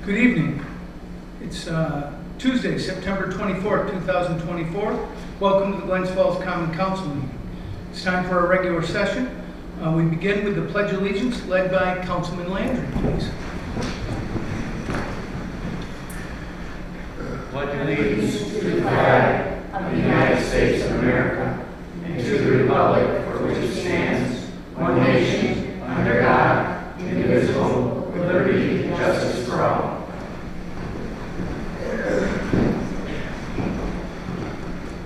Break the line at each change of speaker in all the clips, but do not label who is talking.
Good evening. It's Tuesday, September 24th, 2024. Welcome to the Glens Falls Common Council meeting. It's time for our regular session. We begin with the Pledge of Allegiance led by Councilman Landry, please.
Pledge allegiance to the flag of the United States of America and to the republic for which it stands, one nation, under God, indivisible, with liberty and justice for all.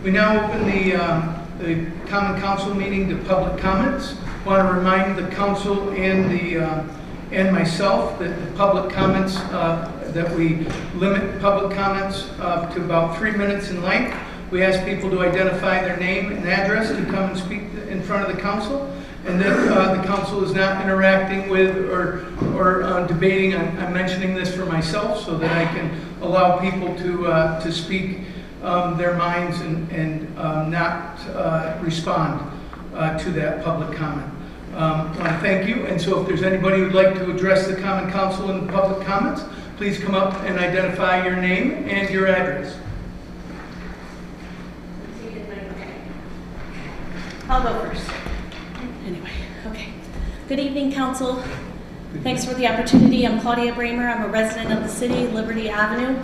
We now open the Common Council meeting to public comments. I want to remind the council and myself that the public comments, that we limit public comments to about 3 minutes in length. We ask people to identify their name and address to come and speak in front of the council, and that the council is not interacting with or debating. I'm mentioning this for myself so that I can allow people to speak their minds and not respond to that public comment. I want to thank you, and so if there's anybody who'd like to address the Common Council in the public comments, please come up and identify your name and your address.
I'll go first. Anyway, okay. Good evening, Council. Thanks for the opportunity. I'm Claudia Bramer. I'm a resident of the city, Liberty Avenue.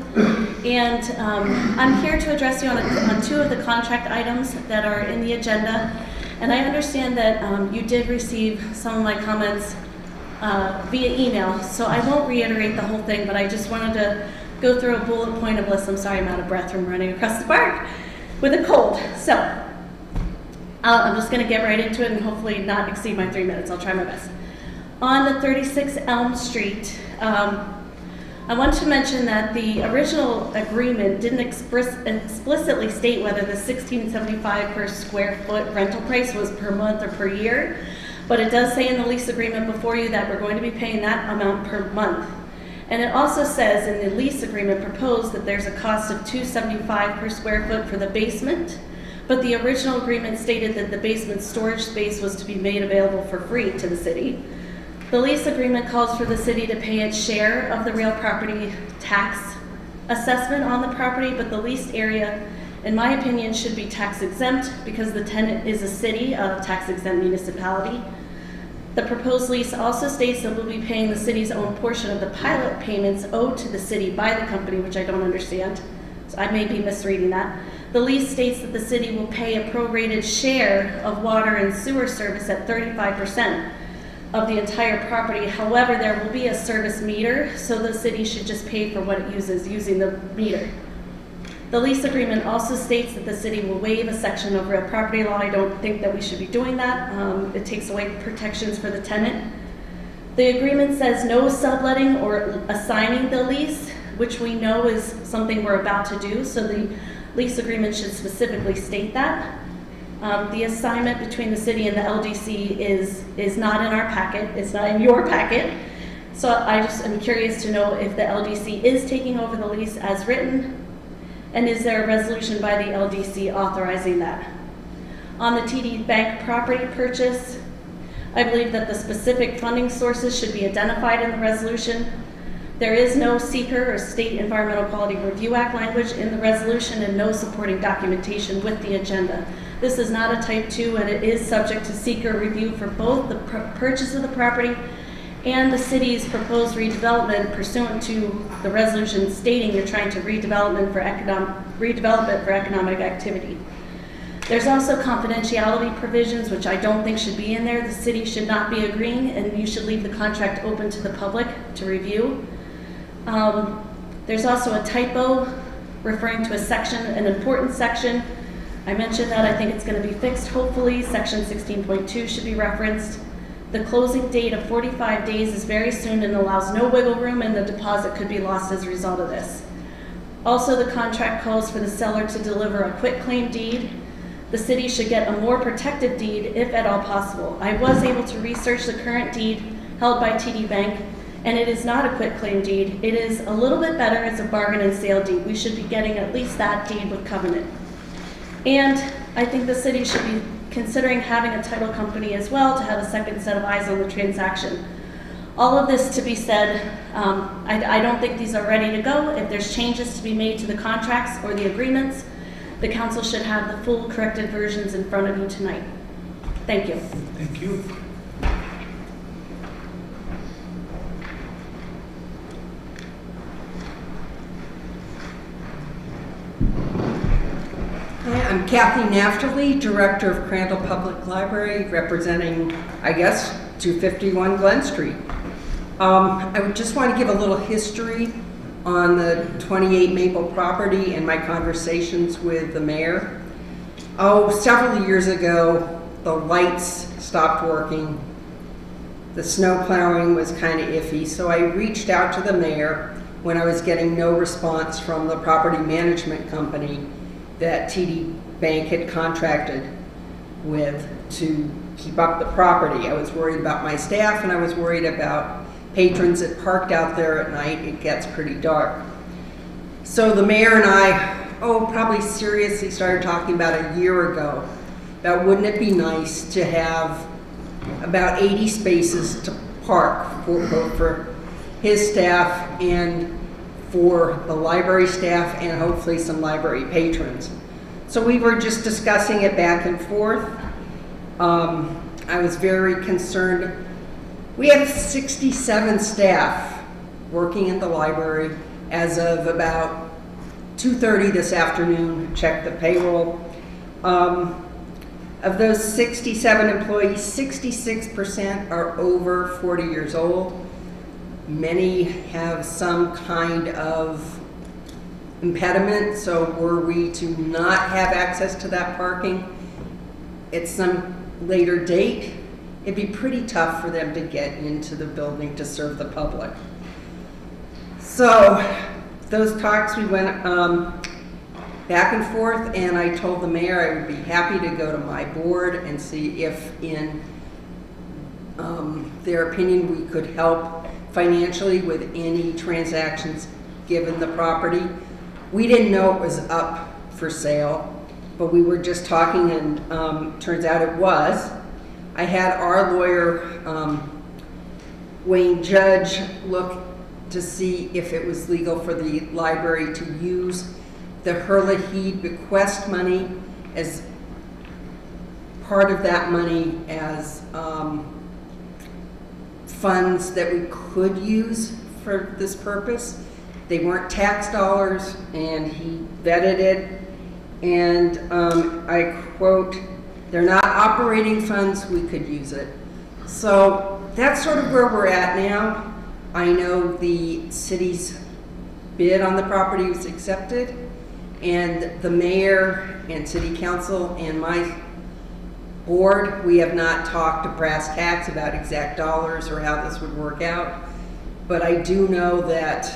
And I'm here to address you on two of the contract items that are in the agenda. And I understand that you did receive some of my comments via email, so I won't reiterate the whole thing, but I just wanted to go through a bullet point of list. I'm sorry, I'm out of breath from running across the park with a cold. So I'm just going to get right into it and hopefully not exceed my 3 minutes. I'll try my best. On the 36 Elm Street, I want to mention that the original agreement didn't explicitly state whether the $16.75 per square foot rental price was per month or per year, but it does say in the lease agreement before you that we're going to be paying that amount per month. And it also says in the lease agreement proposed that there's a cost of $2.75 per square foot for the basement, but the original agreement stated that the basement storage space was to be made available for free to the city. The lease agreement calls for the city to pay its share of the real property tax assessment on the property, but the leased area, in my opinion, should be tax exempt because the tenant is a city, a tax exempt municipality. The proposed lease also states that we'll be paying the city's own portion of the pilot payments owed to the city by the company, which I don't understand. So I may be misreading that. The lease states that the city will pay a prorated share of water and sewer service at 35% of the entire property. However, there will be a service meter, so the city should just pay for what it uses using the meter. The lease agreement also states that the city will waive a section of real property law. I don't think that we should be doing that. It takes away protections for the tenant. The agreement says no subletting or assigning the lease, which we know is something we're about to do, so the lease agreement should specifically state that. The assignment between the city and the LDC is not in our packet. It's not in your packet. So I just am curious to know if the LDC is taking over the lease as written, and is there a resolution by the LDC authorizing that? On the TD Bank property purchase, I believe that the specific funding sources should be identified in the resolution. There is no seeker or State Environmental Quality Review Act language in the resolution and no supporting documentation with the agenda. This is not a type 2 and it is subject to seeker review for both the purchase of the property and the city's proposed redevelopment pursuant to the resolution stating you're trying to redevelop it for economic activity. There's also confidentiality provisions, which I don't think should be in there. The city should not be agreeing, and you should leave the contract open to the public to review. There's also a typo referring to a section, an important section. I mentioned that. I think it's going to be fixed. Hopefully, section 16.2 should be referenced. The closing date of 45 days is very soon and allows no wiggle room, and the deposit could be lost as a result of this. Also, the contract calls for the seller to deliver a quitclaim deed. The city should get a more protective deed if at all possible. I was able to research the current deed held by TD Bank, and it is not a quitclaim deed. It is a little bit better as a bargain and sale deed. We should be getting at least that deed with covenant. And I think the city should be considering having a title company as well to have a second set of eyes on the transaction. All of this to be said, I don't think these are ready to go. If there's changes to be made to the contracts or the agreements, the council should have the full corrected versions in front of you tonight. Thank you.
Thank you.
Hi, I'm Kathy Naftali, Director of Crandall Public Library, representing, I guess, 251 Glen Street. I would just want to give a little history on the 28 Maple property and my conversations with the mayor. Several years ago, the lights stopped working. The snow plowing was kind of iffy, so I reached out to the mayor when I was getting no response from the property management company that TD Bank had contracted with to keep up the property. I was worried about my staff, and I was worried about patrons that parked out there at night. It gets pretty dark. So the mayor and I, probably seriously started talking about a year ago about wouldn't it be nice to have about 80 spaces to park both for his staff and for the library staff and hopefully some library patrons. So we were just discussing it back and forth. I was very concerned. We have 67 staff working in the library as of about 2:30 this afternoon. Check the payroll. Of those 67 employees, 66% are over 40 years old. Many have some kind of impediment, so were we to not have access to that parking at some later date, it'd be pretty tough for them to get into the building to serve the public. So those talks, we went back and forth, and I told the mayor I would be happy to go to my board and see if in their opinion we could help financially with any transactions given the property. We didn't know it was up for sale, but we were just talking, and turns out it was. I had our lawyer, Wayne Judge, look to see if it was legal for the library to use the Hurley-Heed bequest money as part of that money as funds that we could use for this purpose. They weren't tax dollars, and he vetted it, and I quote, "They're not operating funds, we could use it." So that's sort of where we're at now. I know the city's bid on the property was accepted, and the mayor and city council and my board, we have not talked to brass tacks about exact dollars or how this would work out. But I do know that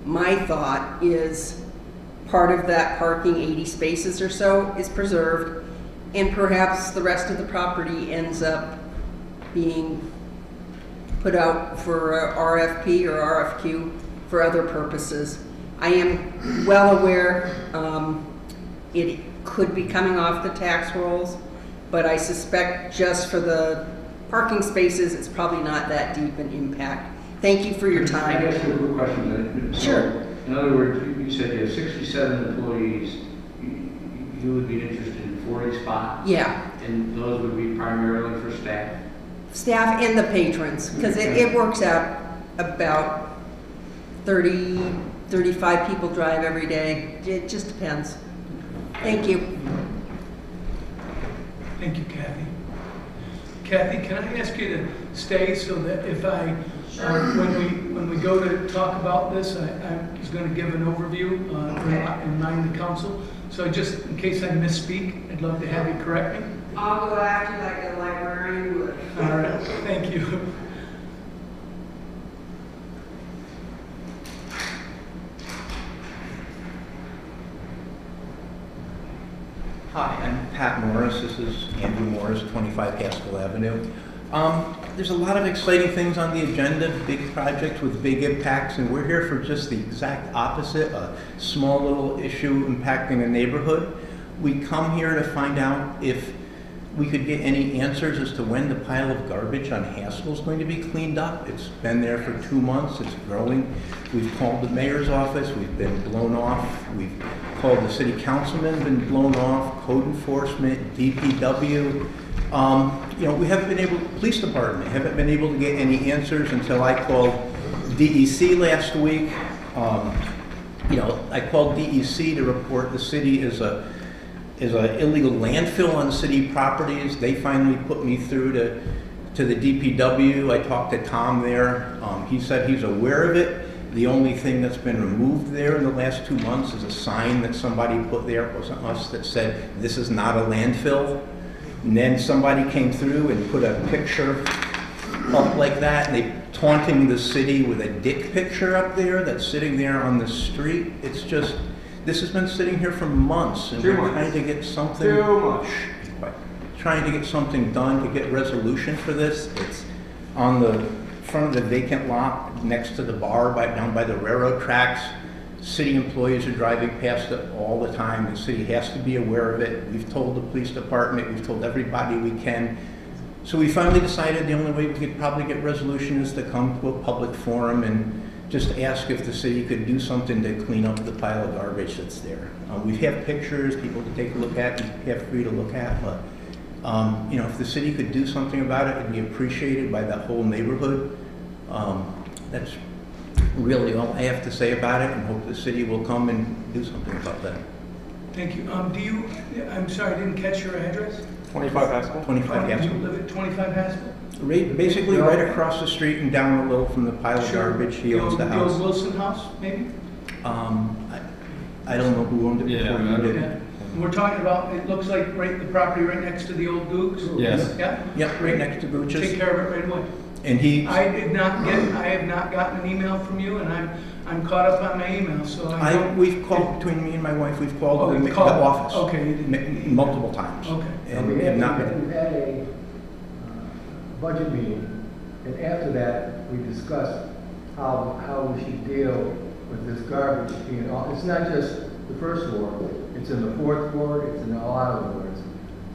my thought is part of that parking, 80 spaces or so, is preserved, and perhaps the rest of the property ends up being put out for a RFP or RFQ for other purposes. I am well aware it could be coming off the tax rolls, but I suspect just for the parking spaces, it's probably not that deep an impact. Thank you for your time.
I guess a quick question then. So,
Sure.
in other words, you said you have 67 employees. You would be interested in 40 spots?
Yeah,
And those would be primarily for staff?
staff and the patrons, because it works out about 30, 35 people drive every day. It just depends. Thank you.
Thank you, Kathy. Kathy, can I ask you to stay so that if when we go to talk about this, I was going to give an overview in mind the council. So just in case I misspeak, I'd love to have you correct me.
I'll go after like the librarian would.
All right, thank you.
Hi, I'm Pat Morris. This is Andrew Morris, 25 Haskell Avenue. There's a lot of exciting things on the agenda, big projects with big impacts, and we're here for just the exact opposite, a small little issue impacting a neighborhood. We come here to find out if we could get any answers as to when the pile of garbage on Haskell is going to be cleaned up. It's been there for 2 months, it's growing. We've called the mayor's office, we've been blown off. We've called the city councilman, been blown off, code enforcement, DPW. We haven't been able, police department, haven't been able to get any answers until I called DEC last week. I called DEC to report the city is a illegal landfill on city properties. They finally put me through to the DPW. I talked to Tom there. He said he's aware of it. The only thing that's been removed there in the last 2 months is a sign that somebody put there, it wasn't us, that said, this is not a landfill. And then somebody came through and put a picture up like that, and they taunting the city with a dick picture up there that's sitting there on the street. It's just, this has been sitting here for months, and we're trying to get something.
Too much.
Trying to get something done to get resolution for this. It's on the front of the vacant lot next to the bar down by the railroad tracks. City employees are driving past it all the time. The city has to be aware of it. We've told the police department, we've told everybody we can. So we finally decided the only way we could probably get resolution is to come to a public forum and just ask if the city could do something to clean up the pile of garbage that's there. We have pictures, people to take a look at, you have free to look at, but if the city could do something about it, it'd be appreciated by that whole neighborhood. That's really all I have to say about it, and hope the city will come and do something about that.
Thank you. I'm sorry, I didn't catch your address?
25 Haskell?
25
You
Haskell.
live at 25 Haskell?
Basically right across the street and down a little from the pile of garbage. He owns the
The
house.
old Wilson house, maybe?
I don't know who owned it before you did.
Yeah. We're talking about, it looks like the property right next to the old Googs?
Yes.
Yeah?
Yep, right next to
Take
Gooch's.
care of it right away.
And he,
I have not gotten an email from you, and I'm caught up on my email, so I don't.
we've called, between me and my wife, we've called
you
the
called.
office.
Okay.
Multiple times.
Okay.
And
We
have
had
not been.
a budget meeting, and after that, we discussed how we should deal with this garbage being, it's not just the first ward, it's in the fourth ward, it's in a lot of wards.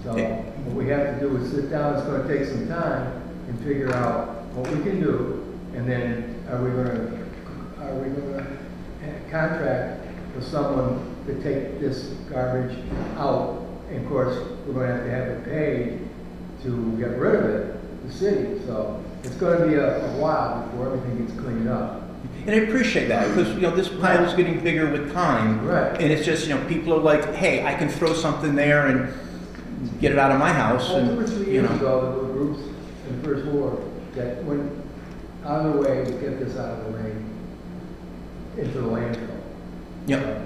So what we have to do is sit down, it's gonna take some time, and figure out what we can do, and then are we gonna contract with someone to take this garbage out? And of course, we're gonna have it paid to get rid of it, the city. So it's gonna be a while before everything gets cleaned up.
And I appreciate that, because, this pile is getting bigger with time.
Right.
And it's just, people are like, hey, I can throw something there and get it out of my house.
Well,
And
2 or 3
you
years
know.
ago, there were groups in the first ward that went out of the way to get this out of the way into the landfill.
Yep.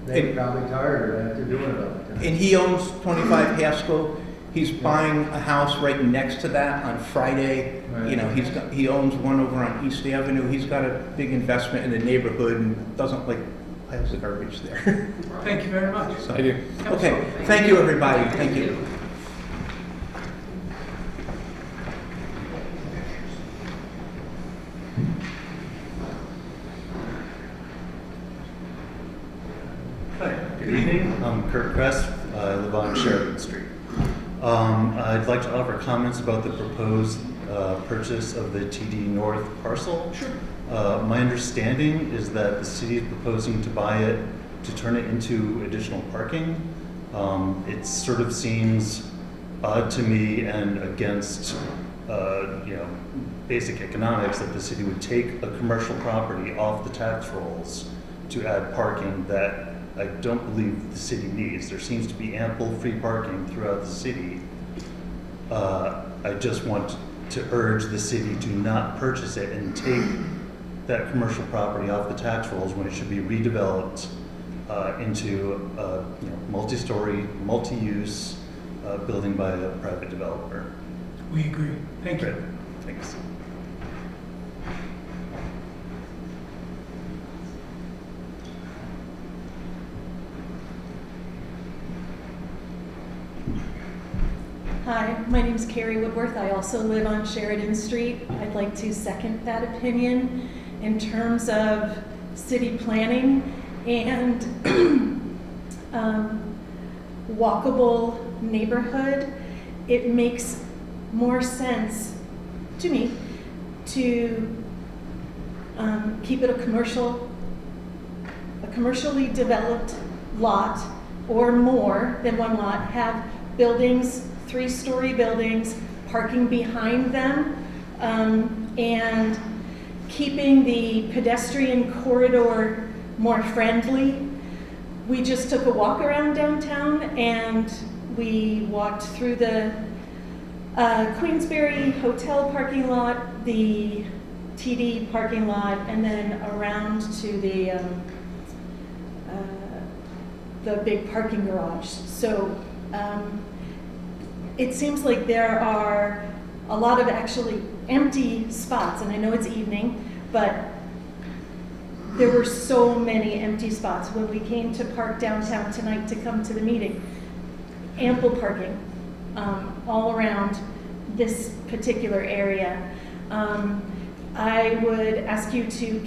They're
And-
probably tired of after doing it all the time.
And he owns 25 Haskell. He's buying a house right next to that on Friday.
Right.
He owns one over on East Avenue. He's got a big investment in the neighborhood and doesn't like piles of garbage there.
Thank you very much.
So, okay, thank you, everybody. Thank you.
Good evening, I'm Kurt Kress, I live on Sheridan Street. I'd like to offer comments about the proposed purchase of the TD North parcel.
Sure.
My understanding is that the city is proposing to buy it to turn it into additional parking. It sort of seems odd to me and against basic economics that the city would take a commercial property off the tax rolls to add parking that I don't believe the city needs. There seems to be ample free parking throughout the city. I just want to urge the city to not purchase it and take that commercial property off the tax rolls when it should be redeveloped into a multi-story, multi-use building by a private developer.
We agree. Thank you.
Great. Thanks.
Hi, my name is Carrie Woodworth. I also live on Sheridan Street. I'd like to second that opinion in terms of city planning and walkable neighborhood. it makes more sense to me to keep it a commercially developed lot or more than one lot, have buildings, 3-story buildings, parking behind them, and keeping the pedestrian corridor more friendly. We just took a walk around downtown and we walked through the Queensberry Hotel parking lot, the TD parking lot, and then around to the big parking garage. So it seems like there are a lot of actually empty spots, and I know it's evening, but there were so many empty spots when we came to park downtown tonight to come to the meeting. Ample parking all around this particular area. I would ask you to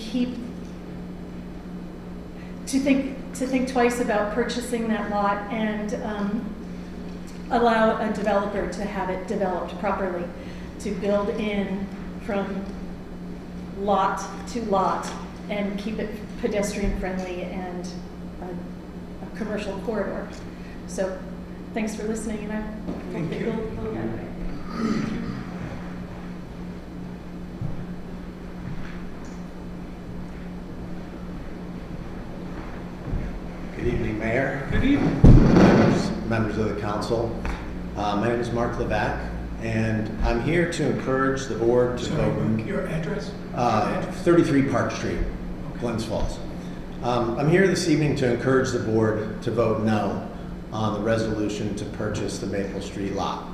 think twice about purchasing that lot and allow a developer to have it developed properly, to build in from lot to lot and keep it pedestrian friendly and a commercial corridor. So thanks for listening, and I hope that you'll vote that way.
Good evening, Mayor.
Good evening.
Members of the council. My name is Mark Levac, and I'm here to encourage the board to vote.
Your address?
33 Park Street, Glens Falls. I'm here this evening to encourage the board to vote no on the resolution to purchase the Maple Street lot.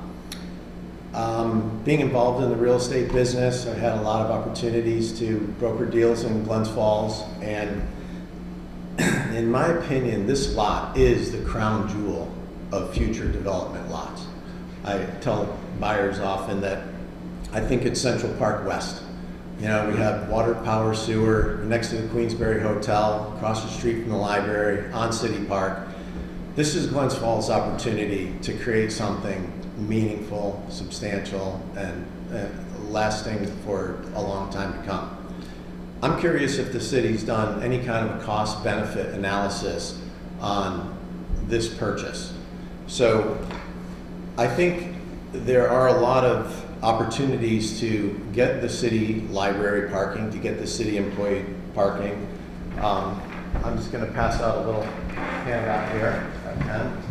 Being involved in the real estate business, I've had a lot of opportunities to broker deals in Glens Falls, and in my opinion, this lot is the crown jewel of future development lots. I tell buyers often that I think it's Central Park West. You know, we have water, power, sewer, next to the Queensberry Hotel, across the street from the library, on City Park. This is Glens Falls' opportunity to create something meaningful, substantial, and lasting for a long time to come. I'm curious if the city's done any kind of cost-benefit analysis on this purchase. So I think there are a lot of opportunities to get the city library parking, to get the city employee parking. I'm just going to pass out a little handout here if I can.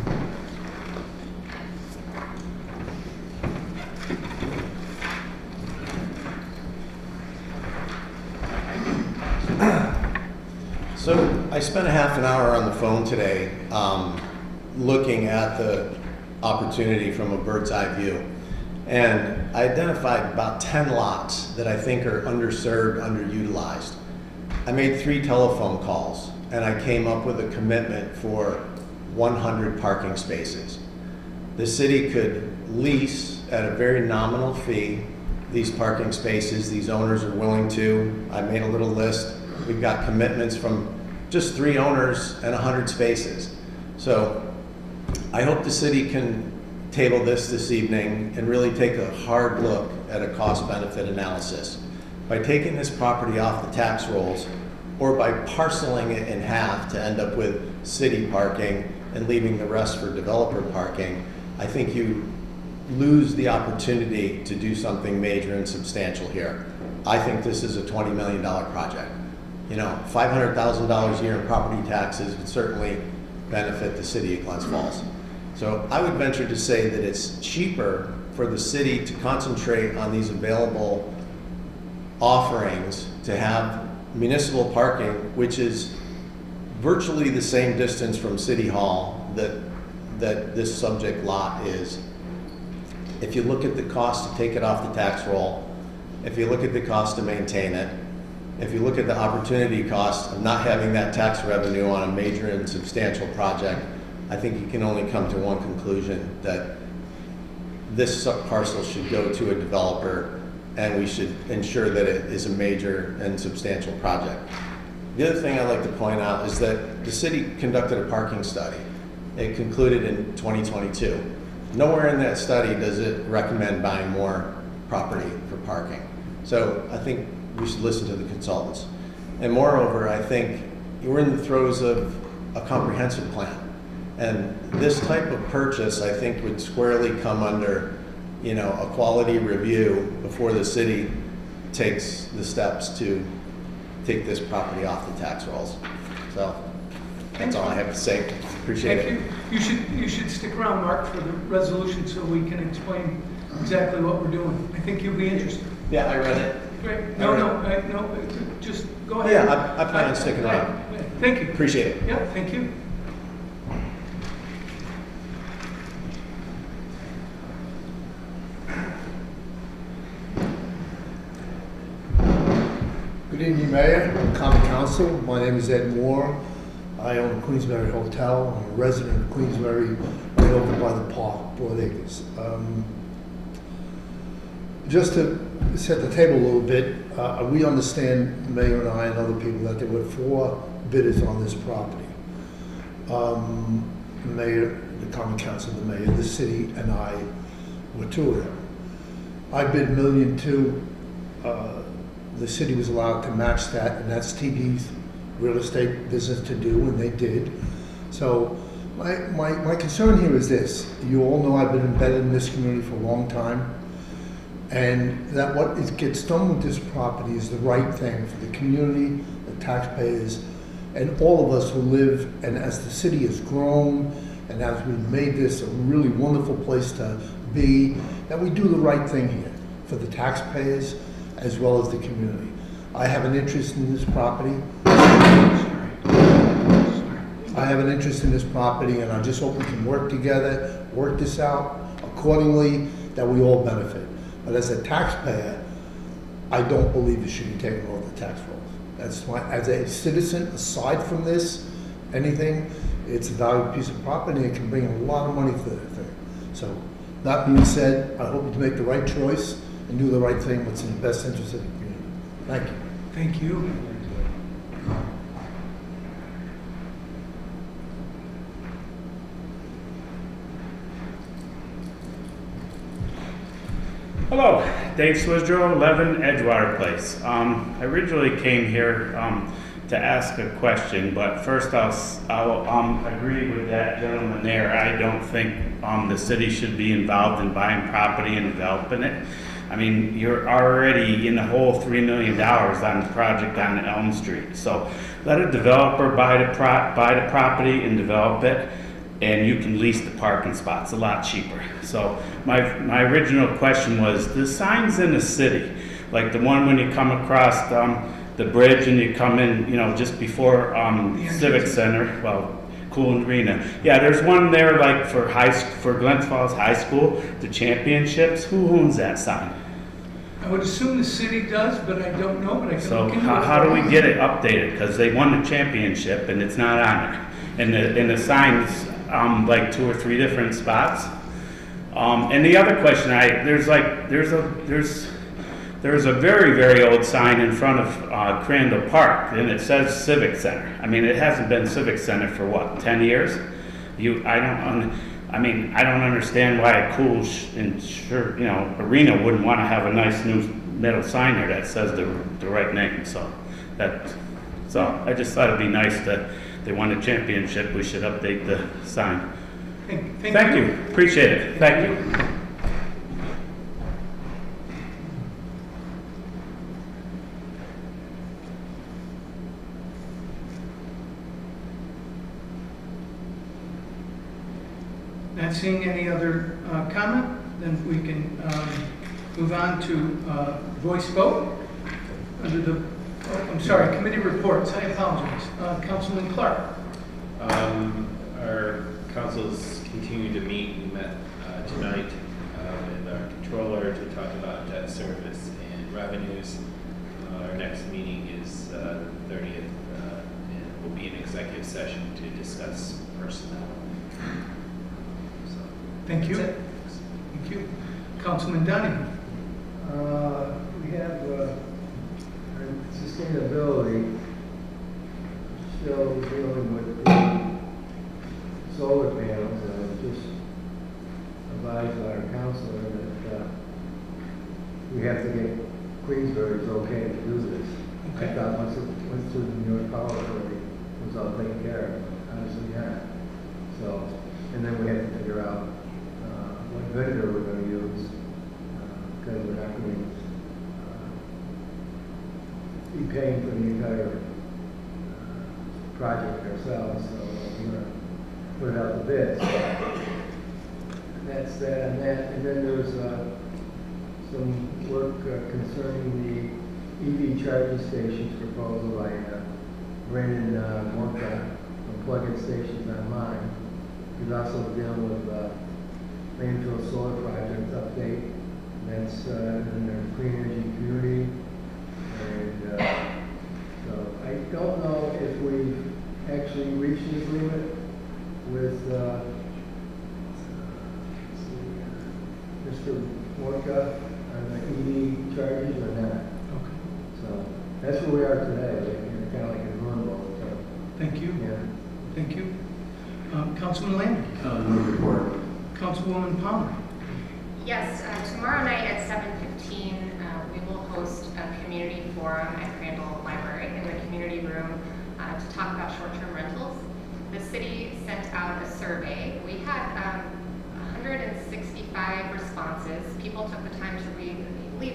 So I spent a half an hour on the phone today looking at the opportunity from a bird's eye view. And I identified about 10 lots that I think are underserved, underutilized. I made 3 telephone calls and I came up with a commitment for 100 parking spaces. The city could lease at a very nominal fee these parking spaces. These owners are willing to. I made a little list. We've got commitments from just 3 owners and 100 spaces. So I hope the city can table this evening and really take a hard look at a cost-benefit analysis. By taking this property off the tax rolls or by parceling it in half to end up with city parking and leaving the rest for developer parking, I think you lose the opportunity to do something major and substantial here. I think this is a $20 million project. You know, $500,000 a year in property taxes would certainly benefit the city of Glens Falls. So I would venture to say that it's cheaper for the city to concentrate on these available offerings to have municipal parking, which is virtually the same distance from City Hall that this subject lot is. If you look at the cost to take it off the tax roll, if you look at the cost to maintain it, if you look at the opportunity cost of not having that tax revenue on a major and substantial project, I think you can only come to one conclusion, that this parcel should go to a developer and we should ensure that it is a major and substantial project. The other thing I'd like to point out is that the city conducted a parking study. It concluded in 2022. nowhere in that study does it recommend buying more property for parking. So I think we should listen to the consultants. And moreover, I think we're in the throes of a comprehensive plan. And this type of purchase, I think, would squarely come under, you know, a quality review before the city takes the steps to take this property off the tax rolls. So that's all I have to say. Appreciate
Thank
it.
you. You should stick around, Mark, for the resolution so we can explain exactly what we're doing. I think you'll be interested.
Yeah, I read it.
Great. No, just go ahead.
Yeah, I plan on sticking around.
Thank you.
Appreciate it.
Yeah, thank you.
Good evening, Mayor and Common Council. My name is Ed Moore. I own the Queensberry Hotel. I'm a resident of Queensberry, right over by the park, Broadacres. Just to set the table a little bit, we understand, the Mayor and I and other people, that there were 4 bidders on this property. The Mayor, the Common Council, the Mayor, the city, and I were 2 of them. I bid $1.2 million. The city was allowed to match that, and that's TV's real estate business to do, and they did. So my concern here is this. You all know I've been embedded in this community for a long time, and that what gets done with this property is the right thing for the community, the taxpayers, and all of us who live, and as the city has grown, and as we've made this a really wonderful place to be, that we do the right thing here for the taxpayers as well as the community. I have an interest in this property. And I just hope we can work together, work this out accordingly, that we all benefit. But as a taxpayer, I don't believe it should be taken off the tax rolls. That's why, as a citizen, aside from this, anything, it's a valuable piece of property, and it can bring a lot of money for that thing. So, that being said, I hope you make the right choice and do the right thing, what's in the best interest of the community. Thank you.
Thank you.
Hello, Dave Swisdrow, 11 Edgewater Place. I originally came here to ask a question, but first I'll agree with that gentleman there. I don't think the city should be involved in buying property and developing it. I mean, you're already in the hole $3 million on the project on Elm Street. So let a developer buy the property and develop it, and you can lease the parking spots a lot cheaper. So my original question was, the signs in the city, like the one when you come across the bridge and you come in, you know, just before Civic Center, well, Cool Arena. Yeah, there's one there like for Glens Falls High School, the championships. Who owns that sign?
I would assume the city does, but I don't know, but I can
So
look into it.
how do we get it updated? Because they won the championship and it's not on there. And the sign's like 2 or 3 different spots. And the other question, there's a very, very old sign in front of Crandall Park, and it says Civic Center. I mean, it hasn't been Civic Center for what, 10 years? I don't understand why a cool arena wouldn't want to have a nice new metal sign there that says the right name. So I just thought it'd be nice that they won a championship. We should update the sign. Thank you. Appreciate it. Thank you.
Not seeing any other comment, then we can move on to voice vote. Under the, committee reports. I apologize. Councilman Clark.
Our council's continuing to meet. We met tonight with our controller to talk about debt service and revenues. Our next meeting is the 30th, and will be an executive session to discuss personnel.
Thank you.
That's it.
Thank you. Councilman Dunning.
We have sustainability still dealing with the solar panels, just to get Queensbury's okay to do this. I
Okay.
thought once it went through the New York Power Authority, it was all taken care of. Obviously, yeah. So, and then we had to figure out what vendor we're going to use, because we're not going to be paying for the entire project ourselves, so we're going to put it out to bid. That's that and that. And then there's some work concerning the EV charging stations proposal by Brandon Morka from Plug-in Stations Online. He's also dealing with landfill solar project update. That's in the clean energy community. And so I don't know if we've actually reached an agreement with Mr. Morka on the EV charges or not.
Okay.
So that's where we are today. We're kind of like in limbo. So,
Thank you.
yeah.
Thank you. Councilman Lamb?
Move report.
Councilwoman Palmer?
Yes, tomorrow night at 7:15, we will host a community forum at Crandall Library in the community room to talk about short-term rentals. The city sent out a survey. We had 165 responses. People took the time to leave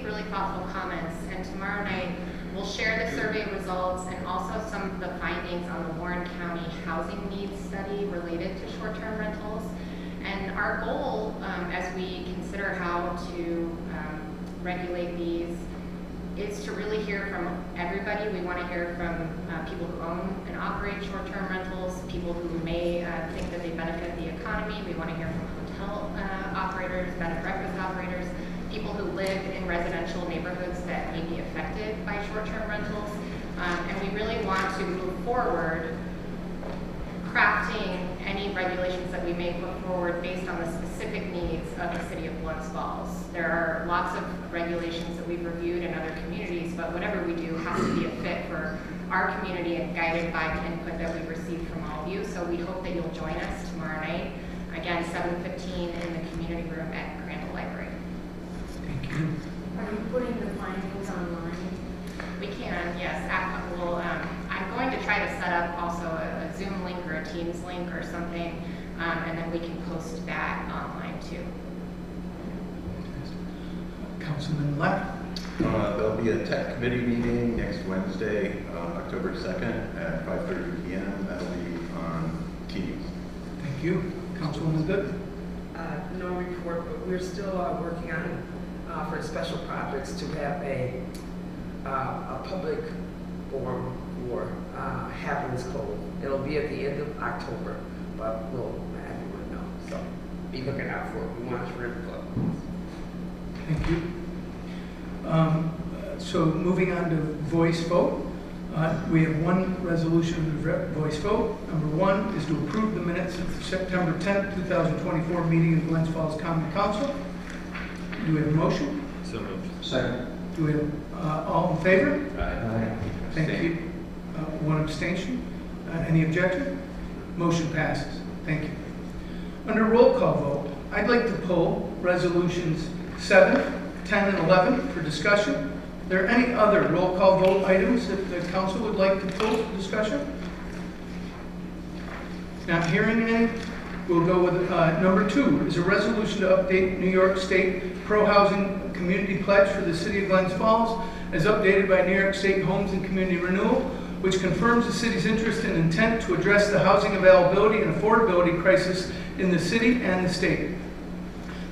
really thoughtful comments, and tomorrow night we'll share the survey results and also some of the findings on the Warren County Housing Needs Study related to short-term rentals. And our goal, as we consider how to regulate these, is to really hear from everybody. We want to hear from people who own and operate short-term rentals, people who may think that they benefit the economy. We want to hear from hotel operators, bed and breakfast operators, people who live in residential neighborhoods that may be affected by short-term rentals. And we really want to move forward crafting any regulations that we may put forward based on the specific needs of the city of Glens Falls. There are lots of regulations that we've reviewed in other communities, but whatever we do has to be a fit for our community and guided by the input that we've received from all of you. So we hope that you'll join us tomorrow night, again, 7:15 in the community room at Crandall Library.
Thank you.
Are you putting the findings online?
We can, yes. I'm going to try to set up also a Zoom link or a Teams link or something, and then we can post that online too.
Councilman Lapp?
There'll be a tech committee meeting next Wednesday, October 2nd at 5:30 p.m. That'll be on Teams.
Thank you. Councilwoman Good?
No report, but we're still working on, for special projects, to have a public forum for Happiness Cove. It'll be at the end of October, but we'll let everyone know. So be looking out for it. We want your input.
Thank you. So moving on to voice vote. We have one resolution of voice vote. Number one is to approve the minutes of the September 10th, 2024 meeting of Glens Falls Common Council. Do we have a motion?
So moved.
Second.
Do we have all in favor?
Aye.
Thank you. One abstention. Any objection? Motion passes. Thank you. Under roll call vote, I'd like to pull resolutions 7, 10, and 11 for discussion. Are there any other roll call vote items that the council would like to pull for discussion? Not hearing any, we'll go with number 2 is a resolution to update New York State Pro-Housing Community Pledge for the City of Glens Falls as updated by New York State Homes and Community Renewal, which confirms the city's interest and intent to address the housing availability and affordability crisis in the city and the state.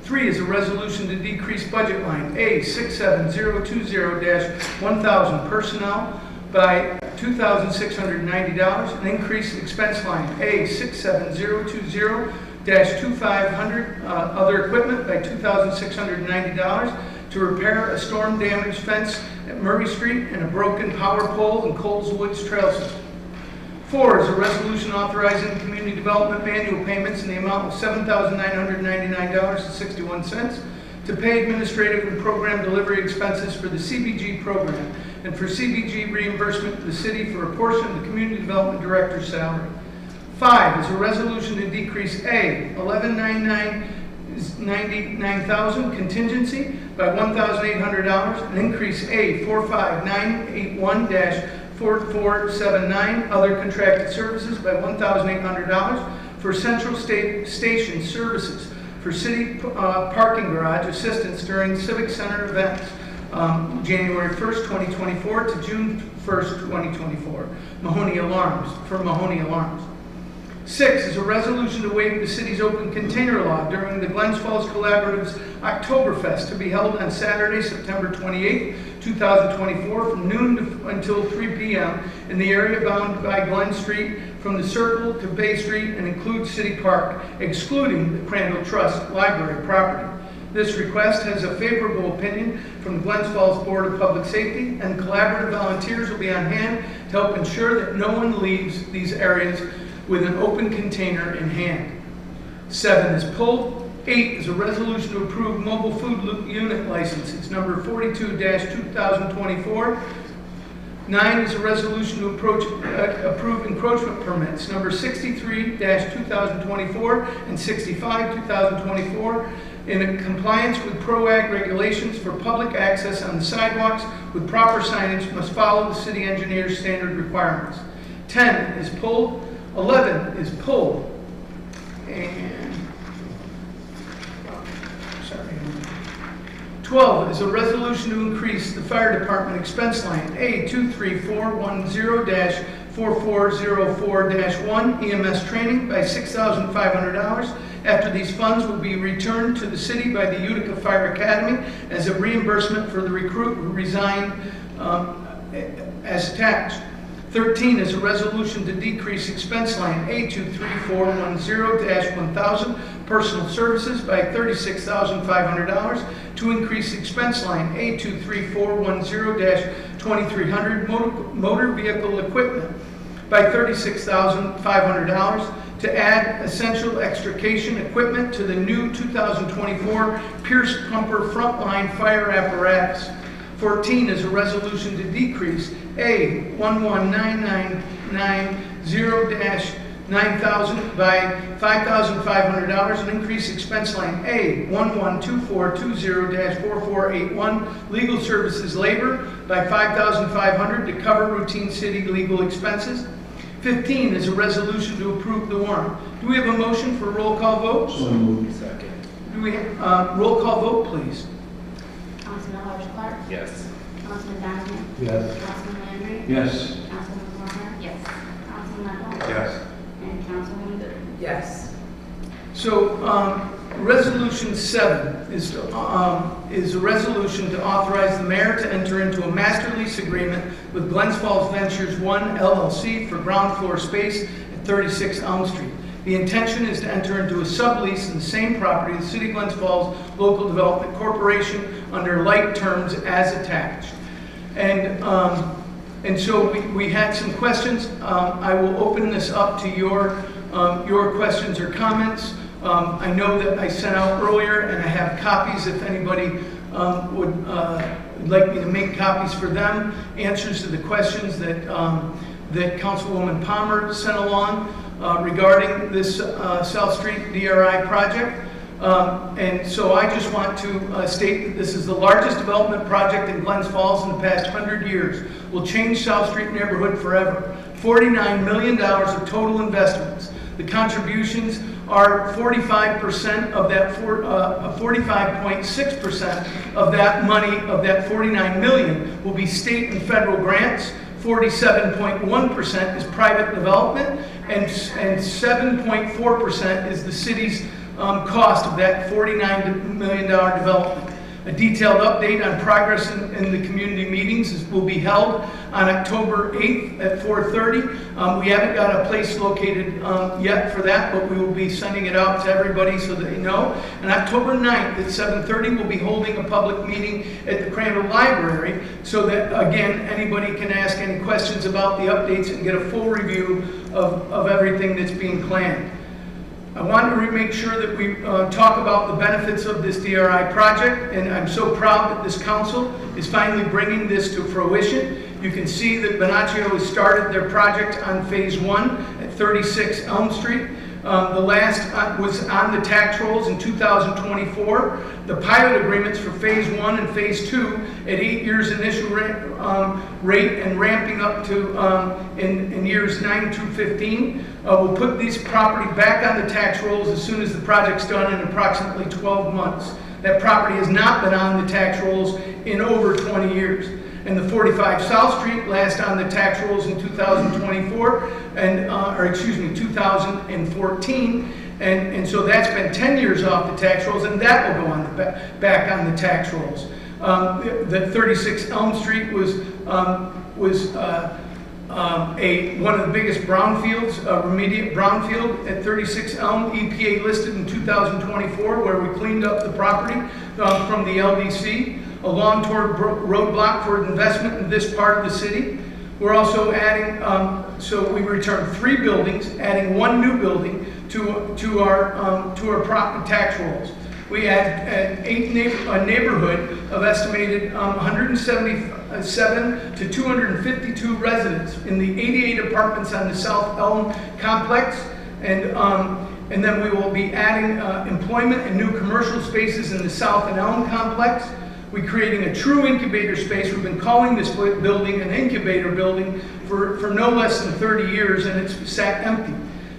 3 is a resolution to decrease budget line A67020-1000 personnel by $2,690 and increase expense line A67020-2500 other equipment by $2,690 to repair a storm damaged fence at Murray Street and a broken power pole in Coles Woods Trail System. 4 is a resolution authorizing community development manual payments in the amount of $7,999.61 to pay administrative and program delivery expenses for the CBG program and for CBG reimbursement to the city for a portion of the community development director's salary. 5 is a resolution to decrease A 1199 is $99,000. Contingency by $1,800. An increase A 45981-4479, other contracted services by $1,800 for Central Station services for city parking garage assistance during Civic Center events, January 1st, 2024 to June 1st, 2024. Mahoney Alarms, for Mahoney Alarms. 6 is a resolution to waive the city's open container law during the Glens Falls Collaborative's Oktoberfest to be held on Saturday, September 28, 2024 from noon until 3 p.m. in the area bound by Glen Street from the Circle to Bay Street and includes City Park, excluding the Crandall Trust Library property. This request has a favorable opinion from the Glens Falls Board of Public Safety, and collaborative volunteers will be on hand to help ensure that no one leaves these areas with an open container in hand. 7 is pulled. 8 is a resolution to approve mobile food unit licenses, number 42-2024. 9 is a resolution to approve encroachment permits, number 63-2024 and 65-2024, in compliance with PROAG regulations for public access on the sidewalks with proper signage must follow the city engineer's standard requirements. 10 is pulled. 11 is pulled. And 12 is a resolution to increase the fire department expense line A23410-4404-1 EMS training by $6,500 after these funds will be returned to the city by the Utica Fire Academy as a reimbursement for the recruit who resigned as attached. 13 is a resolution to decrease expense line A23410-1000 personal services by $36,500 to increase expense line A23410-2300 motor vehicle equipment by $36,500 to add essential extrication equipment to the new 2024 Pierce Pumper Frontline Fire Apparatus. 14 is a resolution to decrease A11990-9000 by $5,500 and increase expense line A112420-4481 legal services labor by $5,500 to cover routine city legal expenses. 15 is a resolution to approve the warrant. Do we have a motion for roll call vote?
So moved. Second.
Do we roll call vote, please?
Councilman Clark?
Yes.
Councilman Donovan?
Yes.
Councilman Landry?
Yes.
Councilman Warner? Yes. Councilman Wendell?
Yes.
And Councilwoman Good?
Yes.
So, Resolution 7 is a resolution to authorize the mayor to enter into a master lease agreement with Glens Falls Ventures 1 LLC for ground floor space at 36 Elm Street. The intention is to enter into a sublease in the same property, the City of Glens Falls Local Development Corporation, under like terms as attached. And so we had some questions. I will open this up to your questions or comments. I know that I sent out earlier, and I have copies if anybody would like me to make copies for them, answers to the questions that Councilwoman Palmer sent along regarding this South Street DRI project. And so I just want to state that this is the largest development project in Glens Falls in the past 100 years. Will change South Street neighborhood forever. $49 million of total investments. The contributions are 45% of that, 45.6% of that money, of that $49 million, will be state and federal grants. 47.1% is private development, and 7.4% is the city's cost of that $49 million development. A detailed update on progress in the community meetings will be held on October 8th at 4:30. We haven't got a place located yet for that, but we will be sending it out to everybody so that they know. And October 9th at 7:30, we'll be holding a public meeting at the Crandall Library so that, again, anybody can ask any questions about the updates and get a full review of everything that's being planned. I wanted to make sure that we talk about the benefits of this DRI project, and I'm so proud that this council is finally bringing this to fruition. You can see that Bonaccio has started their project on phase 1 at 36 Elm Street. The last was on the tax rolls in 2024. The pilot agreements for phase 1 and phase 2 at 8 years initial rate and ramping up to in years 9 through 15. We'll put this property back on the tax rolls as soon as the project's done in approximately 12 months. That property has not been on the tax rolls in over 20 years. And the 45 South Street last on the tax rolls in 2024, and 2014, and so that's been 10 years off the tax rolls, and that will go on the back on the tax rolls. The 36 Elm Street was one of the biggest brownfields, remediate brownfield at 36 Elm, EPA listed in 2024, where we cleaned up the property from the LDC. A long-term roadblock for investment in this part of the city. We're also adding, so we returned 3 buildings, adding 1 new building to our tax rolls. We add a neighborhood of estimated 177 to 252 residents in the 88 apartments on the South Elm complex, and then we will be adding employment and new commercial spaces in the South and Elm complex. We're creating a true incubator space. We've been calling this building an incubator building for no less than 30 years, and it's sat empty.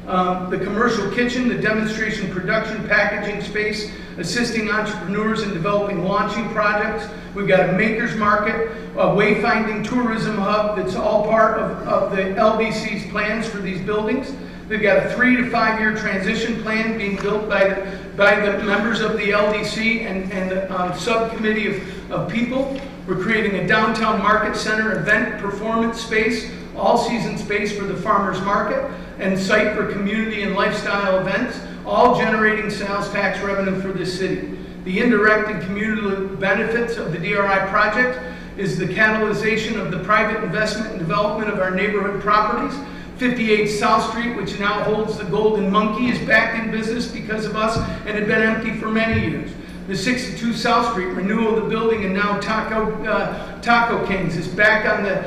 The commercial kitchen, the demonstration production packaging space, assisting entrepreneurs in developing launching projects. We've got a maker's market, a wayfinding tourism hub that's all part of the LDC's plans for these buildings. They've got a 3 to 5 year transition plan being built by the members of the LDC and the subcommittee of people. We're creating a downtown market center event performance space, all-season space for the farmers market, and site for community and lifestyle events, all generating sales tax revenue for this city. The indirect and cumulative benefits of the DRI project is the catalyzation of the private investment and development of our neighborhood properties. 58 South Street, which now holds the Golden Monkey, is back in business because of us and had been empty for many years. The 62 South Street renewal of the building and now Taco Kings is back on the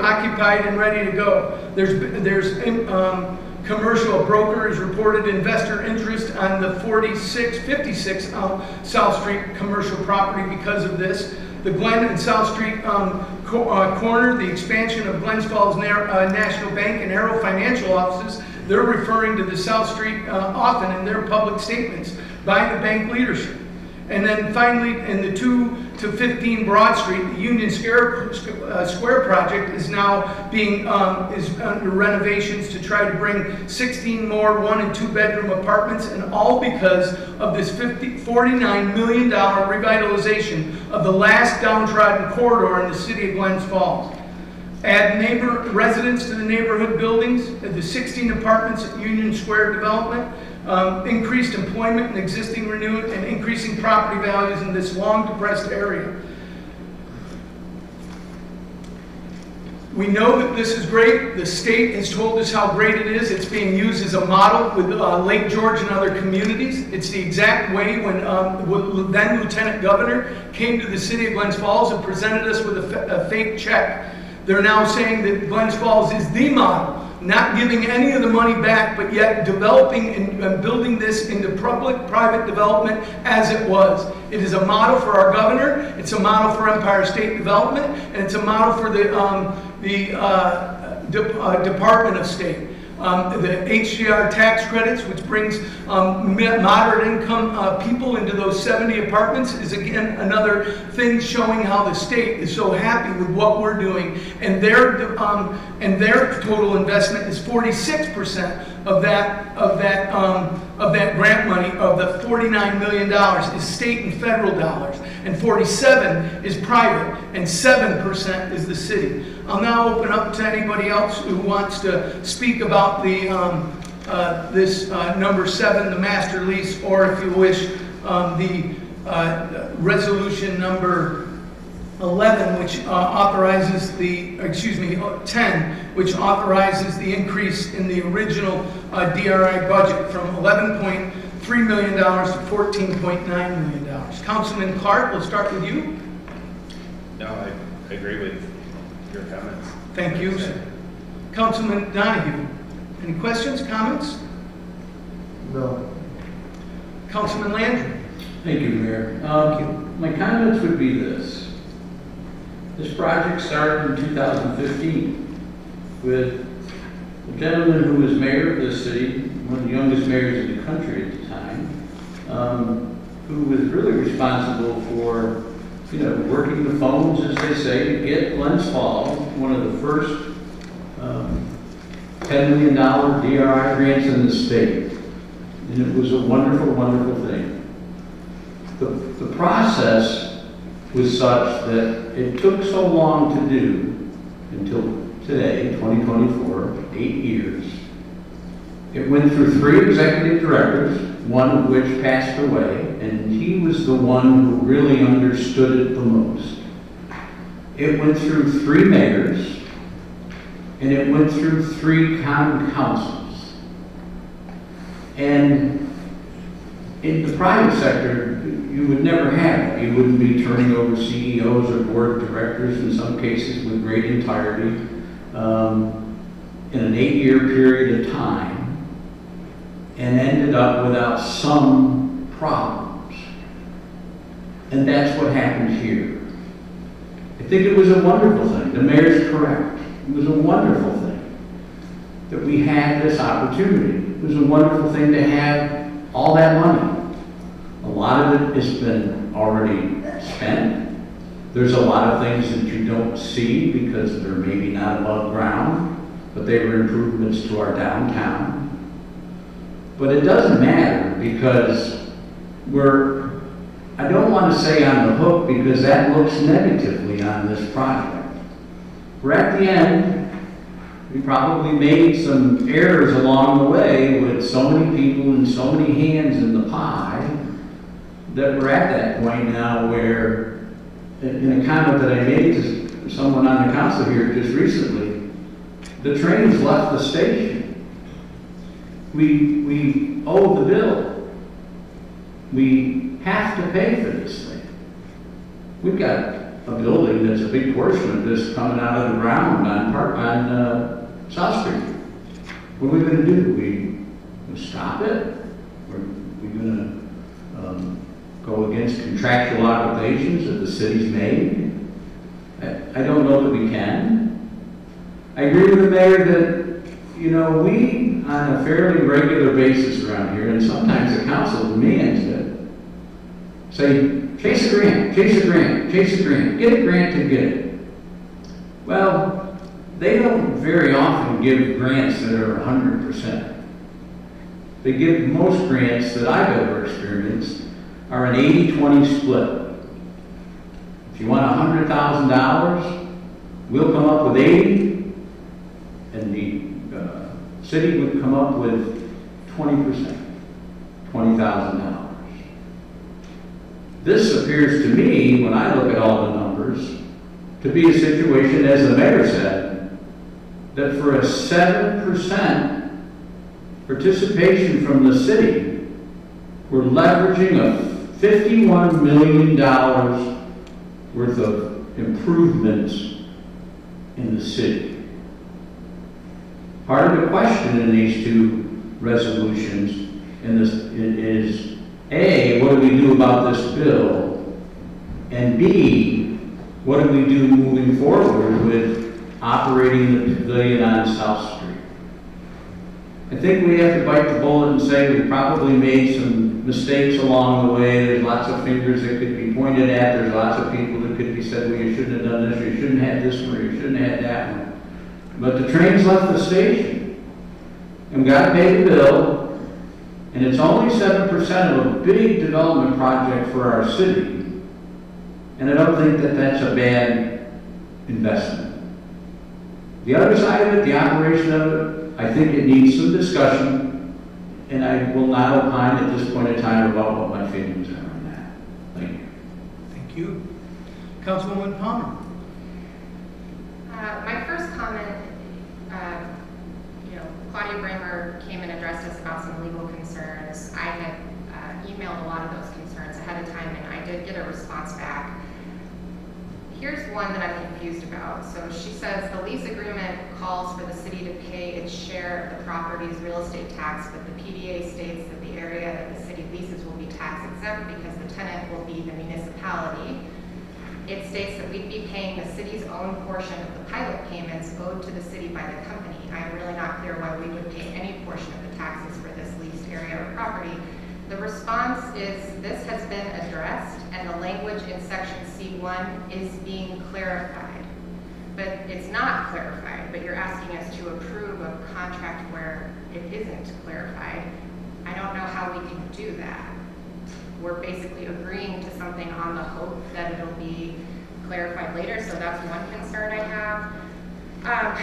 occupied and ready to go. There's commercial broker has reported investor interest on the 56 South Street commercial property because of this. The Glen and South Street corner, the expansion of Glens Falls National Bank and Arrow Financial offices, they're referring to the South Street often in their public statements by the bank leadership. And then finally, in the 2 to 15 Broad Street, the Union Square project is now is under renovations to try to bring 16 more 1 and 2 bedroom apartments, and all because of this $49 million revitalization of the last downtrodden corridor in the city of Glens Falls. Add residents to the neighborhood buildings, the 16 apartments at Union Square development, increased employment and existing renewal, and increasing property values in this long depressed area. We know that this is great. The state has told us how great it is. It's being used as a model with Lake George and other communities. It's the exact way when then Lieutenant Governor came to the city of Glens Falls and presented us with a fake check. They're now saying that Glens Falls is the model, not giving any of the money back, but yet developing and building this into public-private development as it was. It is a model for our governor, it's a model for Empire State Development, and it's a model for the Department of State. The HDR tax credits, which brings moderate income people into those 70 apartments, is again another thing showing how the state is so happy with what we're doing, and their total investment is 46% of that grant money. Of the $49 million is state and federal dollars, and 47 is private, and 7% is the city. I'll now open up to anybody else who wants to speak about the this number 7, the master lease, or if you wish, the resolution number 11, which authorizes 10, which authorizes the increase in the original DRI budget from $11.3 million to $14.9 million. Councilman Clark, we'll start with you.
No, I agree with your comments.
Thank you. Councilman Donahue, any questions, comments?
No.
Councilman Landry.
Thank you, Mayor. My comments would be this. This project started in 2015 with a gentleman who was mayor of this city, one of the youngest mayors in the country at the time, who was really responsible for, working the phones, as they say, to get Glens Falls, one of the first $10 million DRI grants in the state. And it was a wonderful, wonderful thing. The process was such that it took so long to do until today, 2024, 8 years. It went through 3 executive directors, one of which passed away, and he was the one who really understood it the most. It went through 3 mayors, and it went through 3 common councils. And in the private sector, you would never have it. You wouldn't be turning over CEOs or board of directors, in some cases with great entirety, in an 8-year period of time, and ended up without some problems. And that's what happened here. I think it was a wonderful thing. The mayor's correct. It was a wonderful thing that we had this opportunity. It was a wonderful thing to have all that money. A lot of it has been already spent. There's a lot of things that you don't see because they're maybe not above ground, but they were improvements to our downtown. But it doesn't matter because I don't want to say on the hook because that looks negatively on this project. We're at the end. We probably made some errors along the way with so many people and so many hands in the pie that we're at that point now where, in a comment that I made to someone on the council here just recently, the train has left the station. We owe the bill. We have to pay for this thing. We've got a building that's a big portion of this coming out of the ground on South Street. What are we going to do? We stop it? We're going to go against contractual obligations that the city's made? I don't know that we can. I agree with the mayor that, we, on a fairly regular basis around here, and sometimes the council demands it, say, chase a grant, chase a grant, chase a grant, get a grant to get it. Well, they don't very often give grants that are 100%. They give most grants that I've ever experienced are an 80-20 split. If you want $100,000, we'll come up with 80, and the city would come up with 20%, $20,000. This appears to me, when I look at all the numbers, to be a situation, as the mayor said, that for a 7% participation from the city, we're leveraging a $51 million worth of improvements in the city. Part of the question in these 2 resolutions is A, what do we do about this bill? And B, what do we do moving forward with operating the pavilion on South Street? I think we have to bite the bullet and say we probably made some mistakes along the way. There's lots of fingers that could be pointed at. There's lots of people that could be said, well, you shouldn't have done this, or you shouldn't have this one, or you shouldn't have that one. But the train's left the station. And we got to pay the bill. And it's only 7% of a big development project for our city. And I don't think that that's a bad investment. The other side of it, the operation of it, I think it needs some discussion, and I will not opine at this point in time about what my feelings are on that. Thank you.
Thank you. Councilwoman Palmer.
My first comment, Claudia Bramer came and addressed us about some legal concerns. I had emailed a lot of those concerns ahead of time, and I did get a response back. here's one that I'm confused about. So she says the lease agreement calls for the city to pay its share of the property's real estate tax, but the PDA states that the area that the city leases will be tax exempt because the tenant will be the municipality. It states that we'd be paying the city's own portion of the pilot payments owed to the city by the company. I'm really not clear why we would pay any portion of the taxes for this leased area or property. The response is this has been addressed and the language in section C1 is being clarified. But it's not clarified, but you're asking us to approve a contract where it isn't clarified. I don't know how we can do that. We're basically agreeing to something on the hope that it'll be clarified later, so that's one concern I have.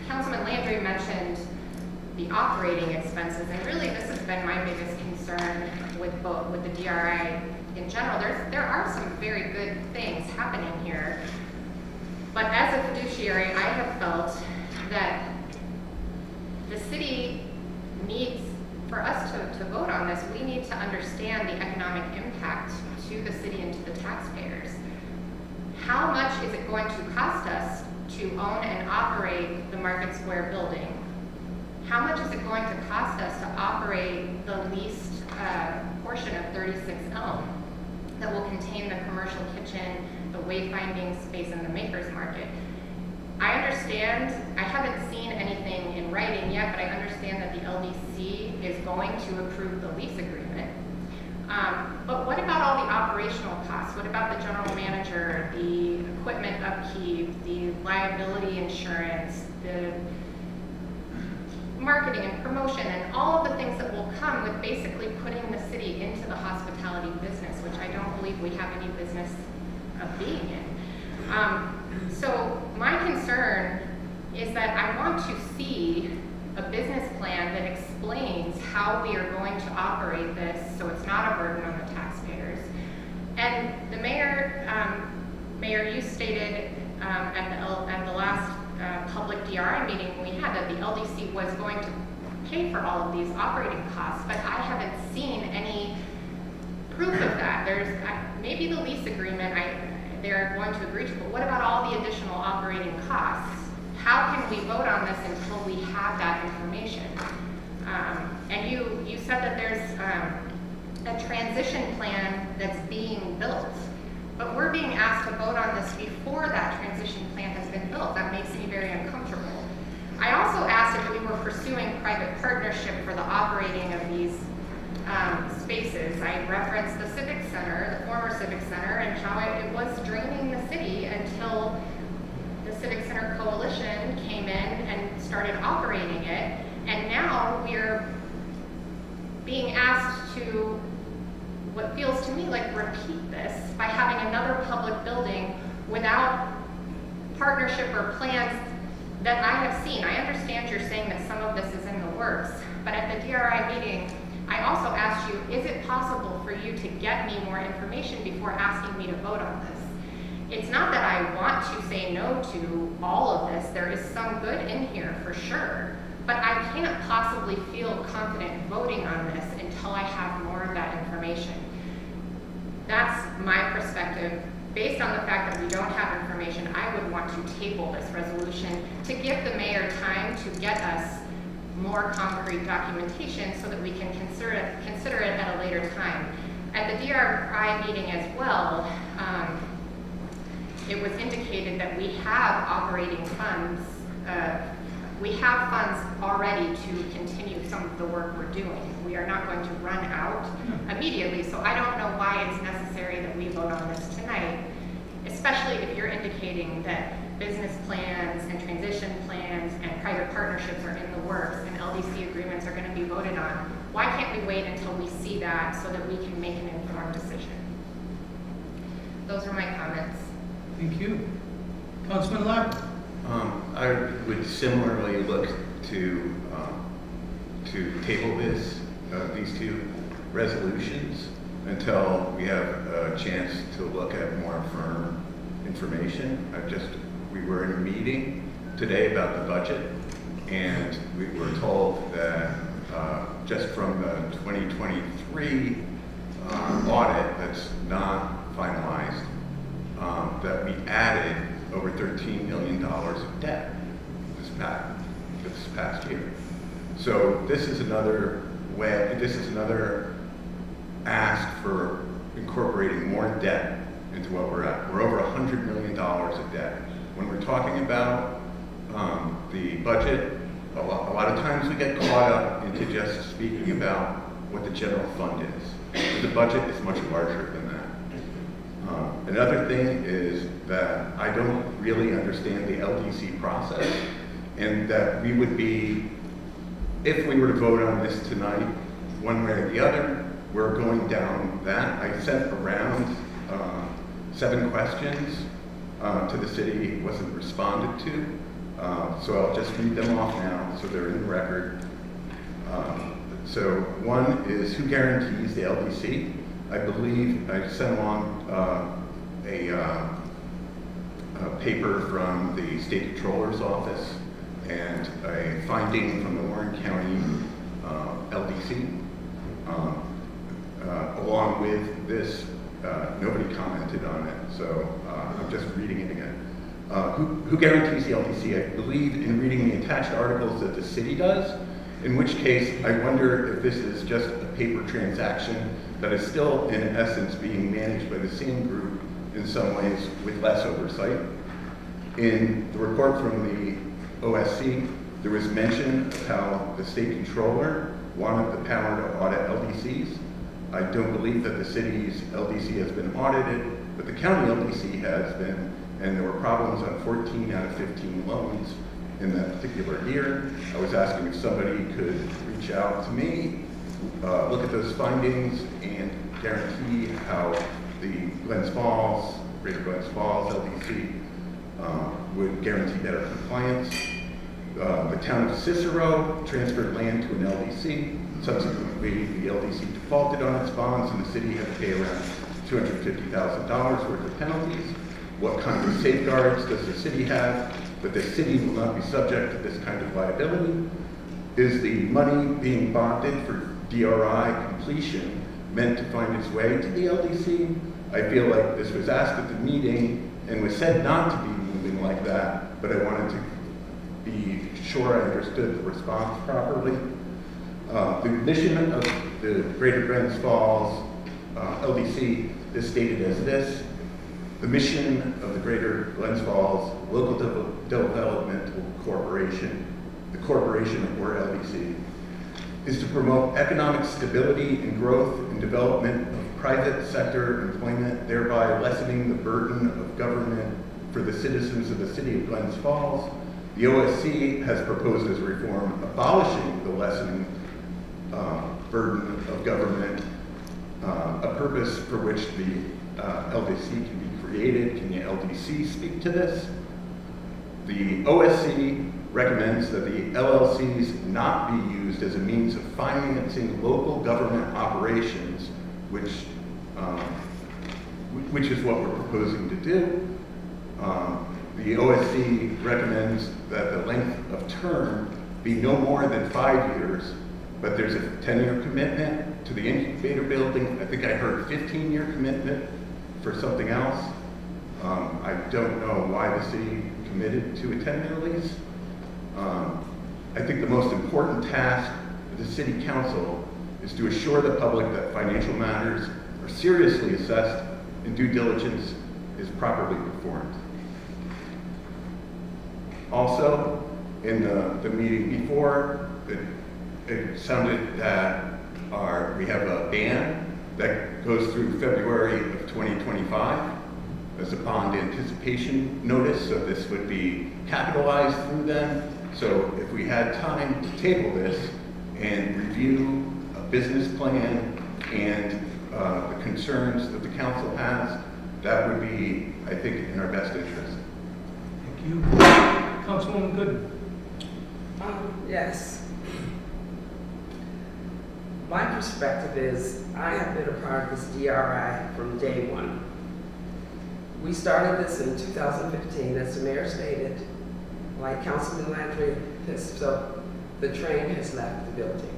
Councilman Landry mentioned the operating expenses, and really this has been my biggest concern with the DRI in general. There are some very good things happening here, but as a fiduciary, I have felt that the city needs, for us to vote on this, we need to understand the economic impact to the city and to the taxpayers. How much is it going to cost us to own and operate the Market Square building? How much is it going to cost us to operate the leased portion of 36 Elm that will contain the commercial kitchen, the wayfinding space, and the Maker's Market? I understand, I haven't seen anything in writing yet, but I understand that the LDC is going to approve the lease agreement. But what about all the operational costs? What about the general manager, the equipment upkeep, the liability insurance, the marketing and promotion, and all of the things that will come with basically putting the city into the hospitality business, which I don't believe we have any business of being in. So my concern is that I want to see a business plan that explains how we are going to operate this so it's not a burden on the taxpayers. And the mayor, you stated at the last public DRI meeting we had that the LDC was going to pay for all of these operating costs, but I haven't seen any proof of that. There's maybe the lease agreement they're going to agree to, but what about all the additional operating costs? How can we vote on this until we have that information? And you said that there's a transition plan that's being built, but we're being asked to vote on this before that transition plan has been built. That makes me very uncomfortable. I also asked if we were pursuing private partnership for the operating of these spaces. I referenced the Civic Center, the former Civic Center, and how it was draining the city until the Civic Center Coalition came in and started operating it. And now we're being asked to, what feels to me like repeat this by having another public building without partnership or plans that I have seen. I understand you're saying that some of this is in the works, but at the DRI meeting, I also asked you, is it possible for you to get me more information before asking me to vote on this? It's not that I want to say no to all of this. There is some good in here for sure, but I can't possibly feel confident voting on this until I have more of that information. That's my perspective. Based on the fact that we don't have information, I would want to table this resolution to give the mayor time to get us more concrete documentation so that we can consider it at a later time. At the DRI meeting as well, it was indicated that we have operating funds. We have funds already to continue some of the work we're doing. We are not going to run out immediately, so I don't know why it's necessary that we vote on this tonight, especially if you're indicating that business plans and transition plans and private partnerships are in the works and LDC agreements are going to be voted on. Why can't we wait until we see that so that we can make an informed decision? Those are my comments.
Thank you. Councilman Lambert.
I would similarly look to table these two resolutions until we have a chance to look at more firm information. We were in a meeting today about the budget, and we were told that just from the 2023 audit that's not finalized, that we added over $13 million of debt this past year. So this is another ask for incorporating more debt into what we're at. We're over $100 million of debt. When we're talking about the budget, a lot of times we get caught up into just speaking about what the general fund is. But the budget is much larger than that. Another thing is that I don't really understand the LDC process, and that we would be, if we were to vote on this tonight, one way or the other, we're going down that. I sent around 7 questions to the city. It wasn't responded to. So I'll just read them off now so they're in the record. So one is, who guarantees the LDC? I believe I sent along a paper from the State Controller's Office and a finding from the Warren County LDC. Along with this, nobody commented on it, so I'm just reading it again. Who guarantees the LDC? I believe in reading the attached articles that the city does, in which case I wonder if this is just a paper transaction that is still in essence being managed by the same group in some ways with less oversight. In the report from the OSC, there was mention of how the state controller wanted the power to audit LDCs. I don't believe that the city's LDC has been audited, but the county LDC has been, and there were problems on 14 out of 15 loans in that particular year. I was asking if somebody could reach out to me, look at those findings, and guarantee how the Glens Falls, Greater Glens Falls LDC would guarantee better compliance. The town of Cicero transferred land to an LDC. Subsequently, the LDC defaulted on its bonds, and the city had to pay around $250,000 worth of penalties. What kind of safeguards does the city have that the city will not be subject to this kind of liability? Is the money being bonded for DRI completion meant to find its way to the LDC? I feel like this was asked at the meeting and was said not to be moving like that, but I wanted to be sure I understood the response properly. The mission of the Greater Glens Falls LDC is stated as this: the mission of the Greater Glens Falls Local Developmental Corporation, the corporation or LDC, is to promote economic stability and growth and development of private sector employment, thereby lessening the burden of government for the citizens of the city of Glens Falls. The OSC has proposed as reform abolishing the lessening burden of government, a purpose for which the LDC can be created. Can the LDC speak to this? The OSC recommends that the LLCs not be used as a means of financing local government operations, which is what we're proposing to do. The OSC recommends that the length of term be no more than 5 years, but there's a 10-year commitment to the incubator building. I think I heard 15-year commitment for something else. I don't know why the city committed to a 10-year lease. I think the most important task of the city council is to assure the public that financial matters are seriously assessed and due diligence is properly performed. Also, in the meeting before, it sounded that we have a ban that goes through February of 2025 as a bond anticipation notice, so this would be capitalized through then. So if we had time to table this and review a business plan and the concerns that the council has, that would be, I think, in our best interest.
Thank you. Councilwoman Gooden.
Yes. My perspective is I have been a part of this DRI from day one. We started this in 2015, as the mayor stated. Like Councilman Landry, so the train has left the building.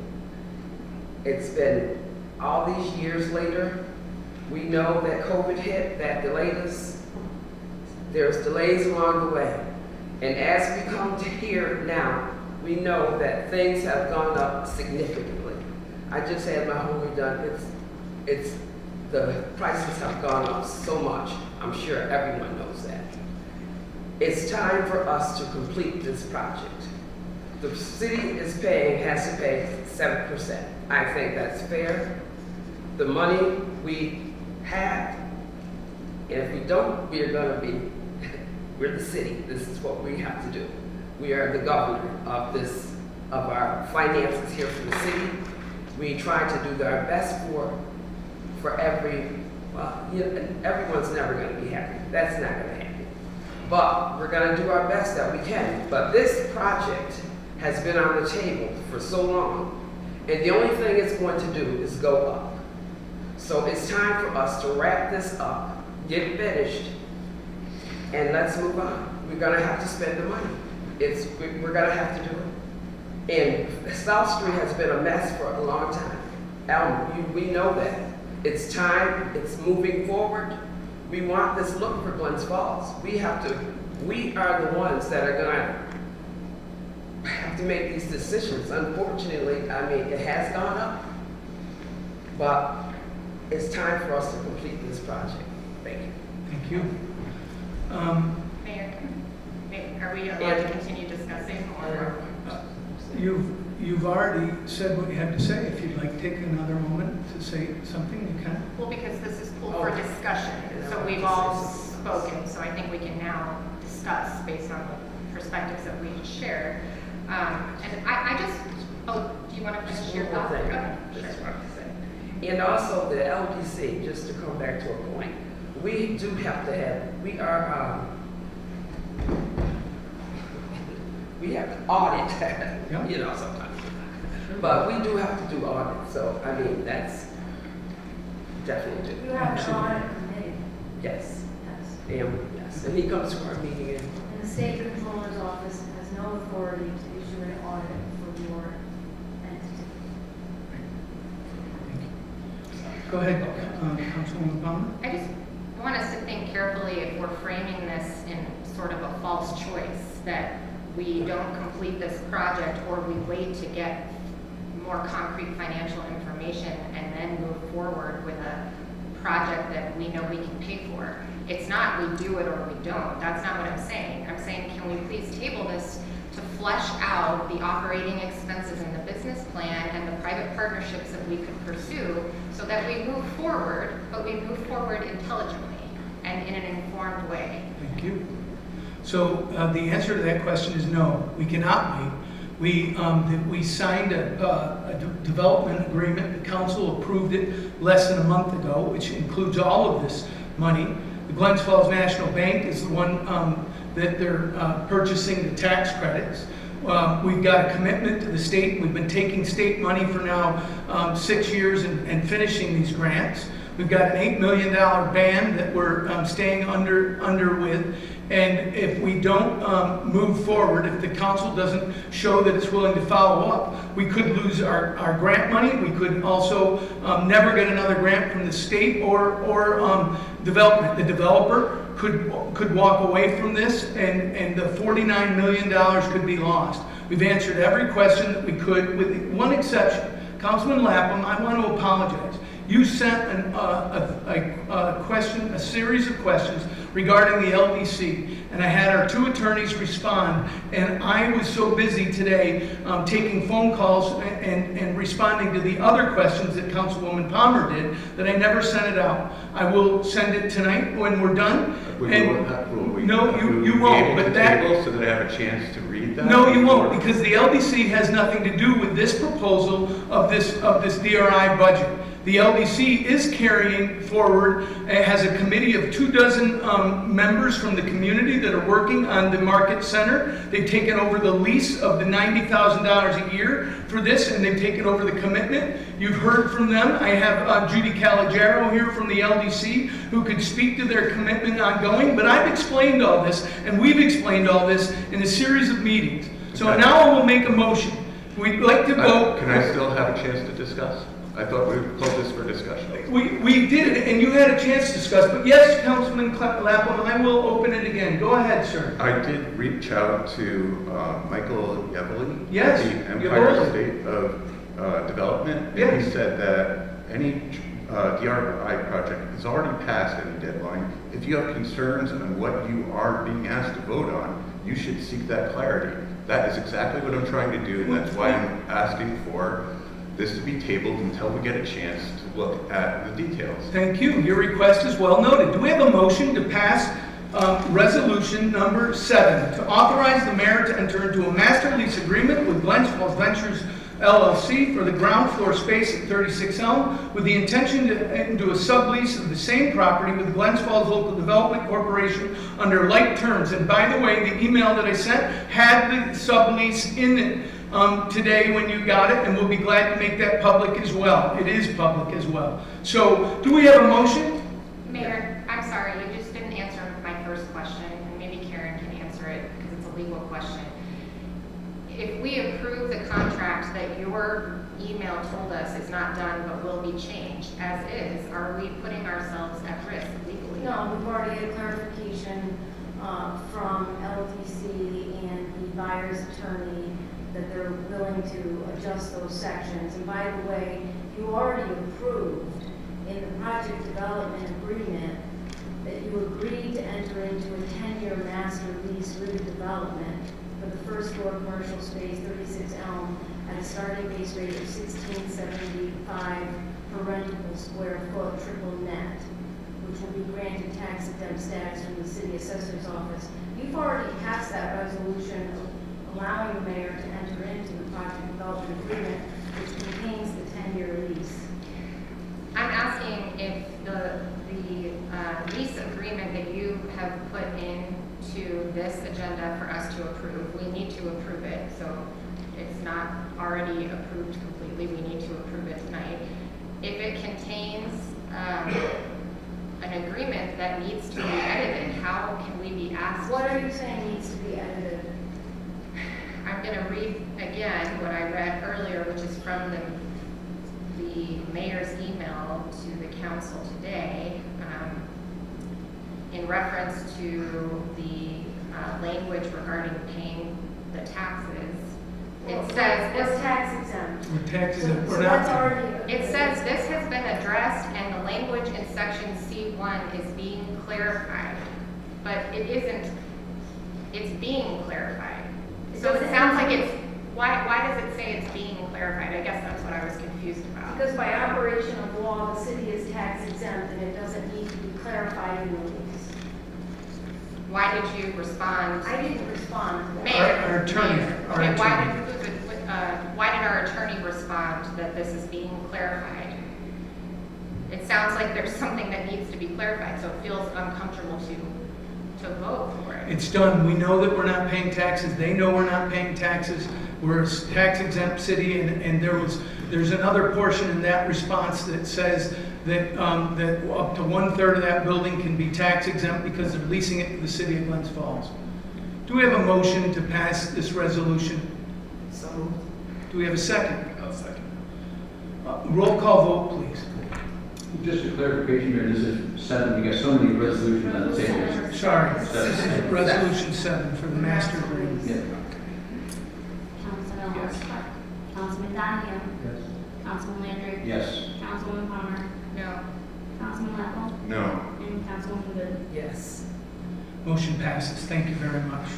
It's been all these years later. We know that COVID hit, that delayed us. There's delays along the way. And as we come to here now, we know that things have gone up significantly. I just had my home redone. The prices have gone up so much. I'm sure everyone knows that. It's time for us to complete this project. The city has to pay 7%. I think that's fair. The money we have, and if we don't, we are gonna be, we're the city. This is what we have to do. We are the governor of our finances here for the city. We try to do our best for everyone's never gonna be happy. That's not gonna happen. But we're gonna do our best that we can. But this project has been on the table for so long, and the only thing it's going to do is go up. So it's time for us to wrap this up, get it finished, and let's move on. We're gonna have to spend the money. We're gonna have to do it. And South Street has been a mess for a long time. We know that. It's time, it's moving forward. We want this look for Glens Falls. We are the ones that are gonna have to make these decisions. Unfortunately, I mean, it has gone up, but it's time for us to complete this project. Thank you.
Thank you.
Mayor, are we allowed to continue discussing or?
You've already said what you had to say. If you'd like to take another moment to say something, you can.
Well, because this is pulled for discussion, so we've all spoken, so I think we can now discuss based on the perspectives that we shared. And I just, do you want to finish your thought? Okay, sure.
And also the LDC, just to come back to a point, we do have to have, we have to audit, sometimes. But we do have to do audit, so, I mean, that's definitely do.
You have an audit committee.
Yes.
Yes.
Yes, and he comes to our meeting and
And the state controller's office has no authority to issue an audit for your entity.
Go ahead, Councilwoman Palmer.
I just want us to think carefully if we're framing this in sort of a false choice, that we don't complete this project or we wait to get more concrete financial information and then move forward with a project that we know we can pay for. It's not we do it or we don't. That's not what I'm saying. I'm saying, can we please table this to flesh out the operating expenses in the business plan and the private partnerships that we could pursue so that we move forward, but we move forward intelligently and in an informed way.
Thank you. So the answer to that question is no, we cannot wait. We signed a development agreement. The council approved it less than a month ago, which includes all of this money. The Glens Falls National Bank is the one that they're purchasing the tax credits. We've got a commitment to the state. We've been taking state money for now 6 years and finishing these grants. We've got an $8 million band that we're staying under with. And if we don't move forward, if the council doesn't show that it's willing to follow up, we could lose our grant money. We could also never get another grant from the state or development. The developer could walk away from this, and the $49 million could be lost. We've answered every question that we could, with one exception. Councilman Lapham, I want to apologize. You sent a series of questions regarding the LDC, and I had our two attorneys respond, and I was so busy today taking phone calls and responding to the other questions that Councilwoman Palmer did that I never sent it out. I will send it tonight when we're done. No, you won't. But that,
so that I have a chance to read that?
No, you won't, because the LDC has nothing to do with this proposal of this DRI budget. The LDC is carrying forward, has a committee of 24 members from the community that are working on the market center. They've taken over the lease of the $90,000 a year for this, and they've taken over the commitment. You've heard from them. I have Judy Calagero here from the LDC who could speak to their commitment ongoing, but I've explained all this, and we've explained all this in a series of meetings. So now I will make a motion. We'd like to vote.
Can I still have a chance to discuss? I thought we would close this for discussion.
We did, and you had a chance to discuss, but yes, Councilman Lapham, I will open it again. Go ahead, sir.
I did reach out to Michael Yevely,
Yes,
the Empire
Yevely.
State of Development, and
Yes.
he said that any DRI project has already passed any deadline. If you have concerns on what you are being asked to vote on, you should seek that clarity. That is exactly what I'm trying to do, and that's why I'm asking for this to be tabled until we get a chance to look at the details.
Thank you. Your request is well noted. Do we have a motion to pass resolution number 7 to authorize the mayor to enter into a master lease agreement with Glens Ventures LLC for the ground floor space at 36 Elm with the intention to enter into a sublease of the same property with Glens Falls Local Development Corporation under like terms? And by the way, the email that I sent had the sublease in it today when you got it, and we'll be glad to make that public as well. It is public as well. So, do we have a motion?
Mayor, I'm sorry, you just didn't answer my first question, and maybe Karen can answer it because it's a legal question. If we approve the contract that your email told us is not done but will be changed as is, are we putting ourselves at risk legally?
No, we've already had clarification from LDC and the buyer's attorney that they're willing to adjust those sections. And by the way, you already approved in the project development agreement that you agreed to enter into a 10-year master lease with the development for the first floor commercial space, 36 Elm, at a starting base rate of $16.75 per rentable square foot triple net, which will be granted tax exempt status from the city assessor's office. You've already passed that resolution allowing the mayor to enter into the project development agreement, which contains the 10-year lease.
I'm asking if the lease agreement that you have put into this agenda for us to approve, we need to approve it, so it's not already approved completely, we need to approve it tonight. If it contains an agreement that needs to be edited, how can we be asked?
What are you saying needs to be edited?
I'm going to read again what I read earlier, which is from the mayor's email to the council today in reference to the language regarding paying the taxes. It says
We're
this.
tax exempt.
We're tax exempt.
So
We're
that's
not.
already.
It says this has been addressed and the language in section C1 is being clarified, but it isn't. It's being clarified. So it sounds like it's. Why does it say it's being clarified? I guess that's what I was confused about.
Because by operation of law, the city is tax exempt and it doesn't need to be clarified in the lease.
Why did you respond?
I didn't respond to that.
Mayor.
Our attorney.
Mayor.
Our
Okay,
attorney.
why did our attorney respond that this is being clarified? It sounds like there's something that needs to be clarified, so it feels uncomfortable to vote for it.
It's done. We know that we're not paying taxes. They know we're not paying taxes. We're a tax exempt city, and there's another portion in that response that says that that up to 1/3 of that building can be tax exempt because they're leasing it to the city of Glens Falls. Do we have a motion to pass this resolution?
So moved.
Do we have a second?
I'll second.
Roll call vote, please.
Just a clarification here, this is 7, we got so many resolutions on the table.
Sorry, this is resolution 7 for the master agreement.
Yeah.
Councilman
Yes.
Councilman Donahue.
Yes.
Councilman Landry.
Yes.
Councilman Palmer.
No.
Councilman Lappel.
No.
And Councilman Good.
Yes.
Motion passes. Thank you very much.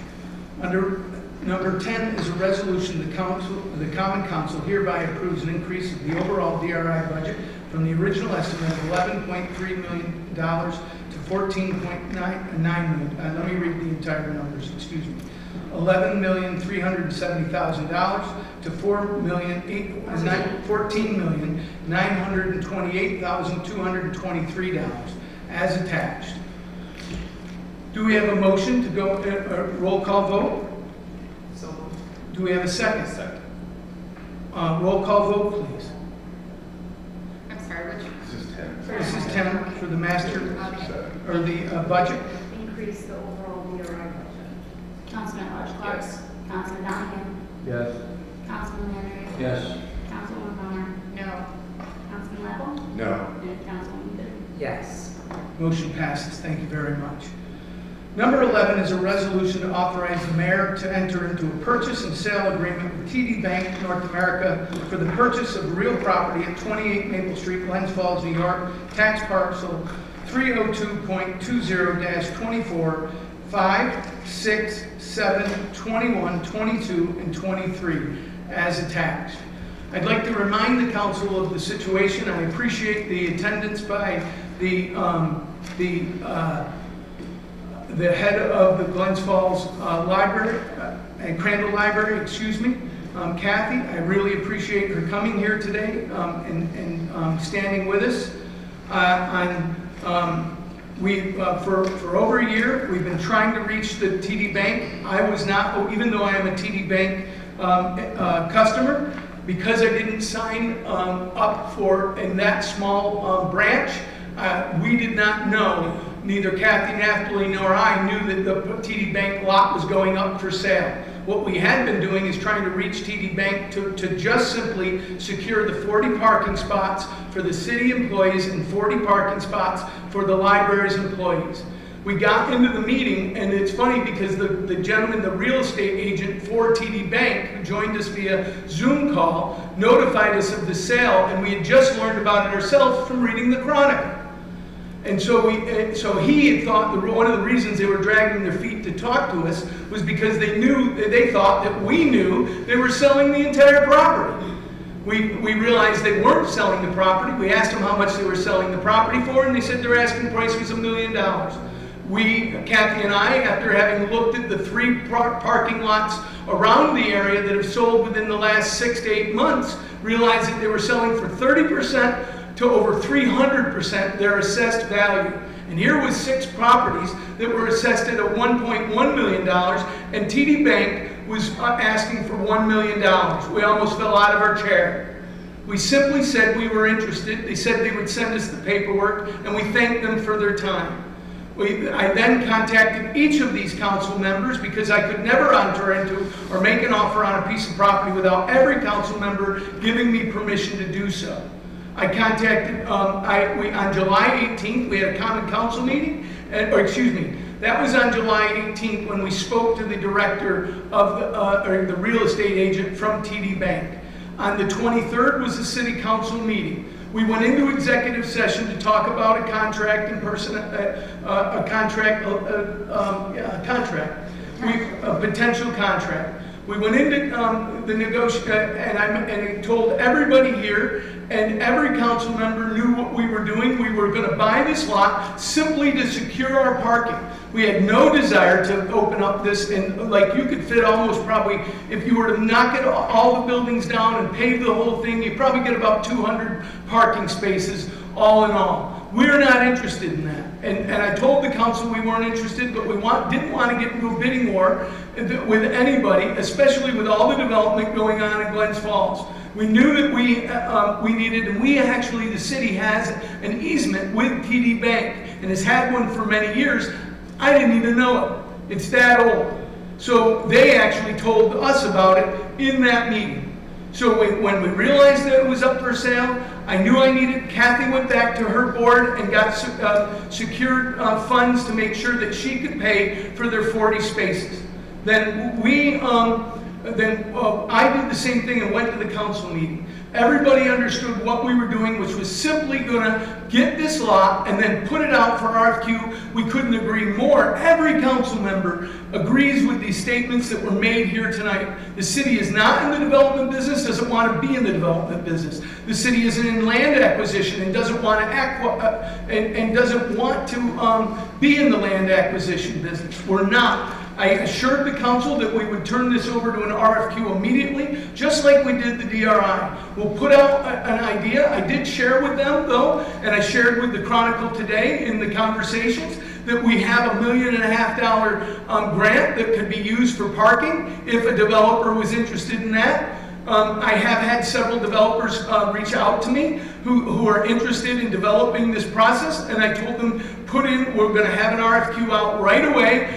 Under number 10 is a resolution, the Common Council hereby approves an increase of the overall DRI budget from the original estimate of $11.3 million to $14.9 million. Let me read the entire numbers, excuse me. $11,370,000 to $14,928,223 as attached. Do we have a motion to go, roll call vote?
So moved.
Do we have a second?
Second.
Roll call vote, please.
I'm sorry, which?
This is 10.
This is 10 for the master,
Okay.
or the budget.
Increase the overall DRI budget. Councilman Clark.
Yes.
Councilman Donahue.
Yes.
Councilman Landry.
Yes.
Councilman Palmer.
No.
Motion passes. Thank you very much. Number 11 is a resolution to authorize the mayor to enter into a purchase and sale agreement with TD Bank North America for the purchase of real property at 28 Maple Street, Glens Falls, New York, tax parcel 302.20-24, 5, 6, 7, 21, 22, and 23 as attached. I'd like to remind the council of the situation. I appreciate the attendance by the head of the Glens Falls Library and Crandall Library, Kathy. I really appreciate her coming here today and standing with us. For over a year, we've been trying to reach the TD Bank. I was not, even though I am a TD Bank customer, because I didn't sign up for in that small branch, we did not know, neither Kathy Napoli nor I knew that the TD Bank lot was going up for sale. What we had been doing is trying to reach TD Bank to just simply secure the 40 parking spots for the city employees and 40 parking spots for the library's employees. We got into the meeting, and it's funny because the gentleman, the real estate agent for TD Bank, who joined us via Zoom call, notified us of the sale, and we had just learned about it ourselves from reading the Chronicle. And so he had thought one of the reasons they were dragging their feet to talk to us was because they thought that we knew they were selling the entire property. We realized they weren't selling the property. We asked them how much they were selling the property for, and they said their asking price was $1 million. Kathy and I, after having looked at the 3 parking lots around the area that have sold within the last 6 to 8 months, realized that they were selling for 30% to over 300% their assessed value. And here was 6 properties that were assessed at $1.1 million, and TD Bank was asking for $1 million. We almost fell out of our chair. We simply said we were interested. They said they would send us the paperwork, and we thanked them for their time. I then contacted each of these council members because I could never enter into or make an offer on a piece of property without every council member giving me permission to do so. I contacted, on July 18th, we had a common council meeting, that was on July 18th when we spoke to the director of the real estate agent from TD Bank. On the 23rd was the city council meeting. We went into executive session to talk about a contract a potential contract. We went into the negotiation, and I told everybody here, and every council member knew what we were doing. We were going to buy this lot simply to secure our parking. We had no desire to open up this, and like you could fit almost probably, if you were to knock it all the buildings down and pave the whole thing, you'd probably get about 200 parking spaces all in all. We're not interested in that. And I told the council we weren't interested, but we didn't want to get into a bidding war with anybody, especially with all the development going on in Glens Falls. We knew that we needed, and the city has an easement with TD Bank and has had one for many years. I didn't even know it. It's that old. So they actually told us about it in that meeting. So when we realized that it was up for sale, I knew I needed, Kathy went back to her board and got secured funds to make sure that she could pay for their 40 spaces. Then I did the same thing and went to the council meeting. Everybody understood what we were doing, which was simply going to get this lot and then put it out for RFQ. We couldn't agree more. Every council member agrees with these statements that were made here tonight. The city is not in the development business, doesn't want to be in the development business. The city isn't in land acquisition and doesn't want to be in the land acquisition business. We're not. I assured the council that we would turn this over to an RFQ immediately, just like we did the DRI. We'll put out an idea. I did share with them, though, and I shared with the Chronicle today in the conversations, that we have $1.5 million grant that could be used for parking if a developer was interested in that. I have had several developers reach out to me who are interested in developing this process, and I told them, we're going to have an RFQ out right away.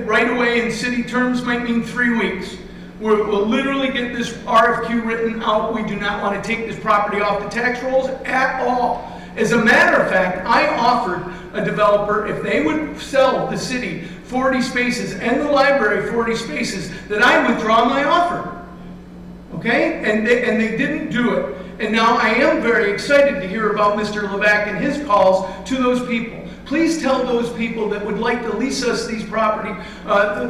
Right away in city terms might mean 3 weeks. We'll literally get this RFQ written out. We do not want to take this property off the tax rolls at all. As a matter of fact, I offered a developer, if they would sell the city 40 spaces and the library 40 spaces, that I withdraw my offer. Okay? And they didn't do it. And now I am very excited to hear about Mr. Levac and his calls to those people. Please tell those people that would like to lease us these property,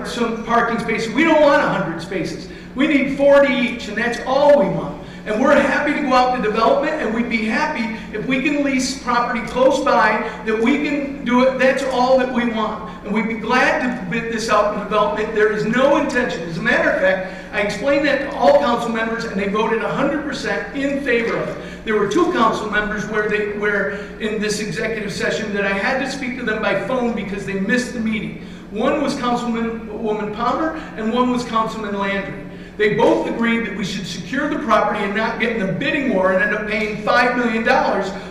some parking spaces. We don't want 100 spaces. We need 40 each, and that's all we want. And we're happy to go out to development, and we'd be happy if we can lease property close by, that we can do it. That's all that we want. And we'd be glad to bid this out in development. There is no intention. As a matter of fact, I explained that to all council members, and they voted 100% in favor of it. There were 2 council members where in this executive session that I had to speak to them by phone because they missed the meeting. One was Councilwoman Palmer, and one was Councilman Landry. They both agreed that we should secure the property and not get in a bidding war and end up paying $5 million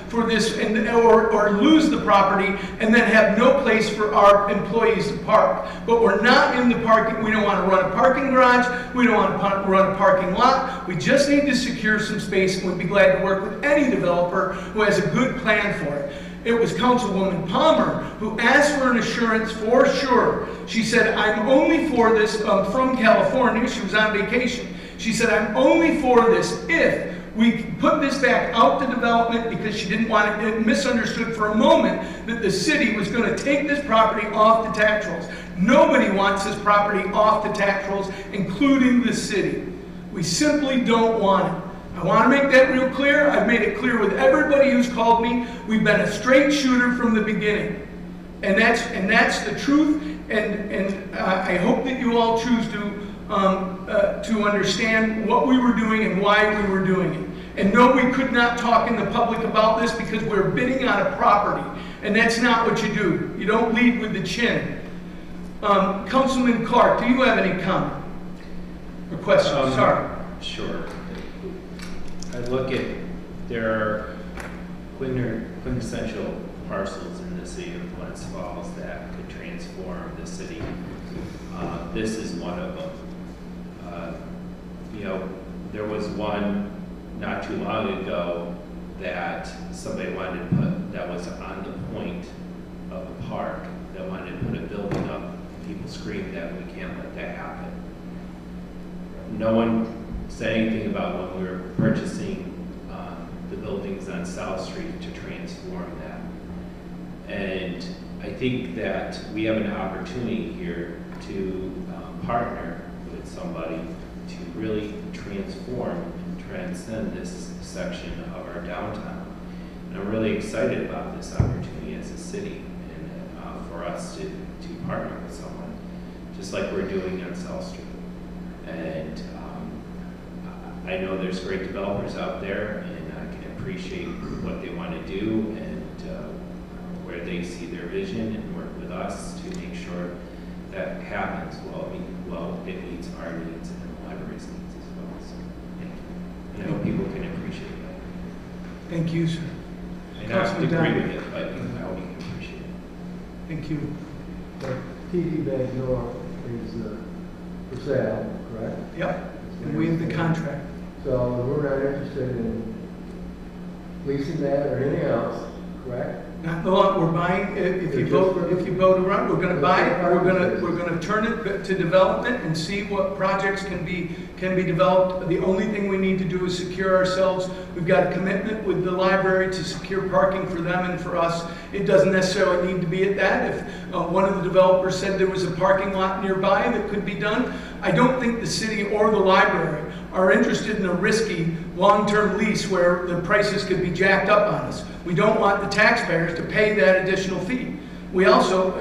for this, or lose the property and then have no place for our employees to park. But we're not in the parking. We don't want to run a parking garage. We don't want to run a parking lot. We just need to secure some space, and we'd be glad to work with any developer who has a good plan for it. It was Councilwoman Palmer who asked for an assurance for sure. She said, I'm only for this, from California. She was on vacation. She said, I'm only for this if we put this back out to development, because she didn't want it misunderstood for a moment that the city was going to take this property off the tax rolls. Nobody wants this property off the tax rolls, including the city. We simply don't want it. I want to make that real clear. I've made it clear with everybody who's called me. We've been a straight shooter from the beginning. And that's the truth. And I hope that you all choose to understand what we were doing and why we were doing it. And no, we could not talk in the public about this because we're bidding on a property. And that's not what you do. You don't lead with the chin. Councilman Clark, do you have any comment or question? Sorry.
Sure. I look at, there are quintessential parcels in the city of Glens Falls that could transform the city. This is one of them. There was one not too long ago that somebody wanted to put, that was on the point of a park, that wanted to put a building up. People screamed that we can't let that happen. No one said anything about when we were purchasing the buildings on South Street to transform that. And I think that we have an opportunity here to partner with somebody to really transform and transcend this section of our downtown. And I'm really excited about this opportunity as a city, and for us to partner with someone, just like we're doing on South Street. And I know there's great developers out there, and I can appreciate what they want to do and where they see their vision, and work with us to make sure that happens well it meets our needs and the library's needs as well. So thank you. And I hope people can appreciate that.
Thank you, sir.
I don't have to agree with it, but I hope you can appreciate it.
Thank you.
The TD Bank North is for sale, correct?
Yep. And we have the contract.
So we're not interested in leasing that or anything else, correct?
No, we're buying. If you vote around, we're going to buy it. We're going to turn it to development and see what projects can be developed. The only thing we need to do is secure ourselves. We've got a commitment with the library to secure parking for them and for us. It doesn't necessarily need to be at that. If one of the developers said there was a parking lot nearby that could be done, I don't think the city or the library are interested in a risky long-term lease where the prices could be jacked up on us. We don't want the taxpayers to pay that additional fee. We also,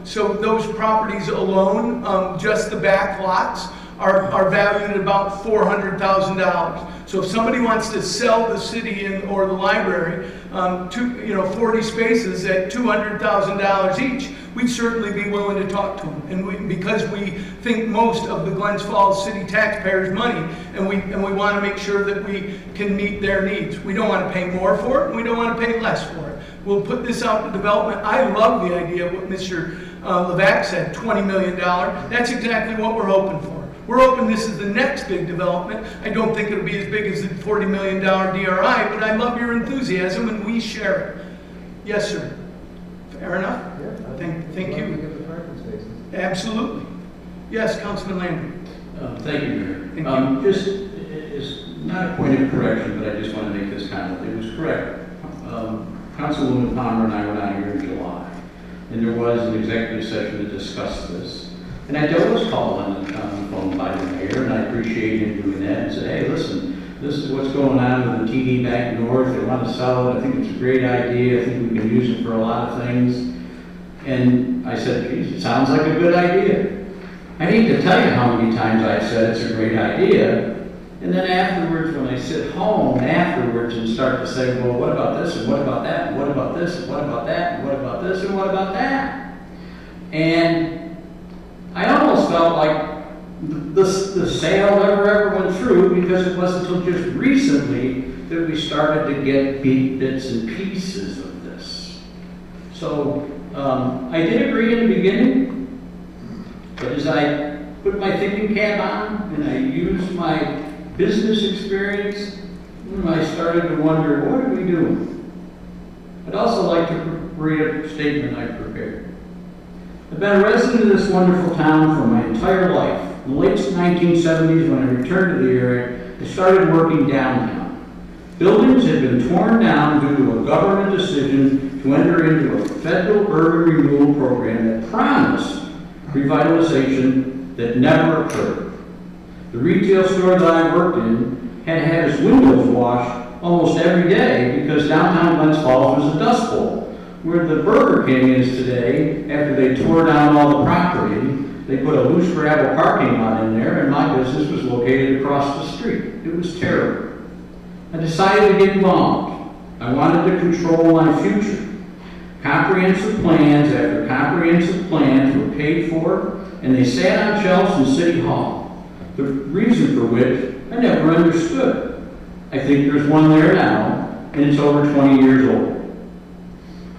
so those properties alone, just the back lots, are valued at about $400,000. So if somebody wants to sell the city or the library, 40 spaces at $200,000 each, we'd certainly be willing to talk to them. And because we think most of the Glens Falls city taxpayers' money, and we want to make sure that we can meet their needs. We don't want to pay more for it, and we don't want to pay less for it. We'll put this out to development. I love the idea of what Mr. Levac said, $20 million. That's exactly what we're hoping for. We're hoping this is the next big development. I don't think it'll be as big as the $40 million DRI, but I love your enthusiasm and we share it. Yes, sir. Fair enough.
Yeah.
Thank you.
We get the parking spaces.
Absolutely. Yes, Councilman Landry.
Thank you, Mayor.
Thank you.
Just, it's not a point of correction, but I just want to make this comment. It was correct. Councilwoman Palmer and I were not here in July, and there was an executive session to discuss this. And I was called on the phone by the mayor, and I appreciate him doing that, and said, hey, listen, this is what's going on with the TD Bank North. They want to sell it. I think it's a great idea. I think we can use it for a lot of things. And I said, geez, it sounds like a good idea. I need to tell you how many times I've said it's a great idea. And then afterwards, when I sit home afterwards and start to say, well, what about this, and what about that, and what about this, and what about that, and what about this, and what about that? And I almost felt like the sale never went through, because it wasn't until just recently that we started to get bits and pieces of this. So I did agree in the beginning, but as I put my thinking cap on and I used my business experience, I started to wonder, what are we doing? I'd also like to read a statement I prepared. I've been a resident of this wonderful town for my entire life. In the late 1970s, when I returned to the area, I started working downtown. Buildings had been torn down due to a government decision to enter into a federal urban renewal program that promised revitalization that never occurred. The retail store that I worked in had its windows washed almost every day because downtown Glens Falls was a dust bowl. Where the Burger King is today, after they tore down all the property, they put a loose gravel parking lot in there, and my business was located across the street. It was terrible. I decided to get involved. I wanted to control my future. Comprehensive plans after comprehensive plans were paid for, and they sat on shelves in City Hall. The reason for which I never understood. I think there's one there now, and it's over 20 years old.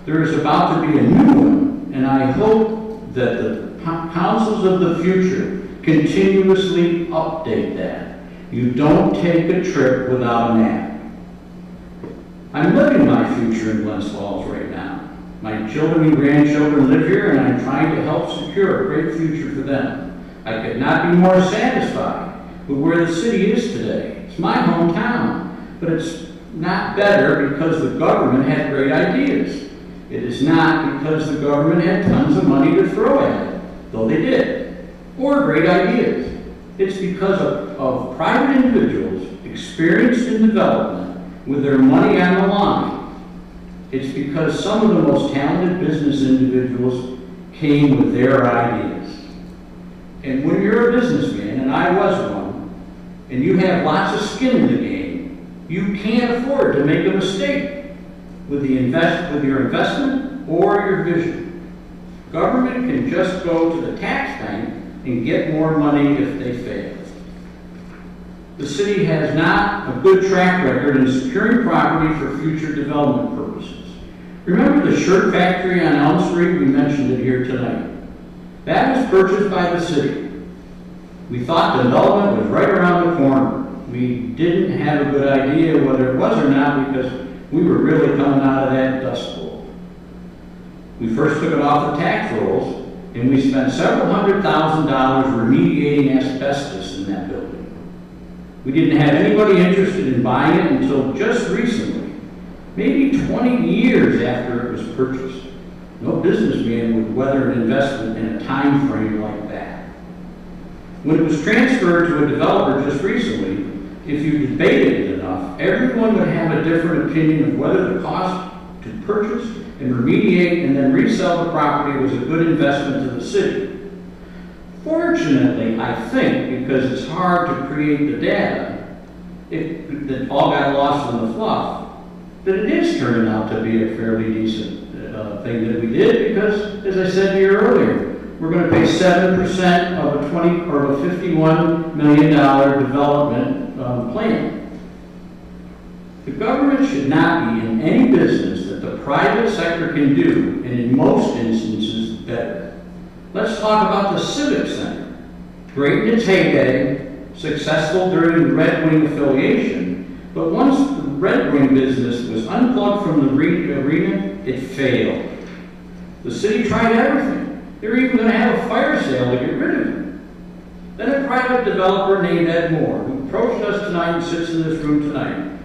There is about to be a new one, and I hope that the councils of the future continuously update that. You don't take a trip without a map. I'm living my future in Glens Falls right now. My children and grandchildren live here, and I'm trying to help secure a great future for them. I could not be more satisfied with where the city is today. It's my hometown, but it's not better because the government had great ideas. It is not because the government had tons of money to throw at it, though they did, or great ideas. It's because of private individuals experienced in development with their money on the line. It's because some of the most talented business individuals came with their ideas. And when you're a businessman, and I was one, and you have lots of skin in the game, you can't afford to make a mistake with your investment or your vision. Government can just go to the tax bank and get more money if they fail. The city has not a good track record in securing property for future development purposes. Remember the shirt factory on Elm Street? We mentioned it here tonight. That was purchased by the city. We thought the development was right around the corner. We didn't have a good idea whether it was or not because we were really coming out of that dust bowl. We first took it off the tax rolls, and we spent several $100,000 remediating asbestos in that building. We didn't have anybody interested in buying it until just recently, maybe 20 years after it was purchased. No businessman would weather an investment in a time frame like that. When it was transferred to a developer just recently, if you debated it enough, everyone would have a different opinion of whether the cost to purchase and remediate and then resell the property was a good investment to the city. Fortunately, I think, because it's hard to create the data, that all got lost in the fluff, that it is turning out to be a fairly decent thing that we did because, as I said to you earlier, we're going to pay 7% of a $51 million development plan. The government should not be in any business that the private sector can do, and in most instances, better. Let's talk about the Civic Center. Great in its heyday, successful during the Red Wing affiliation, but once the Red Wing business was unplugged from the arena, it failed. The city tried everything. They were even going to have a fire sale to get rid of it. Then a private developer named Ed Moore, who approached us tonight and sits in this room tonight,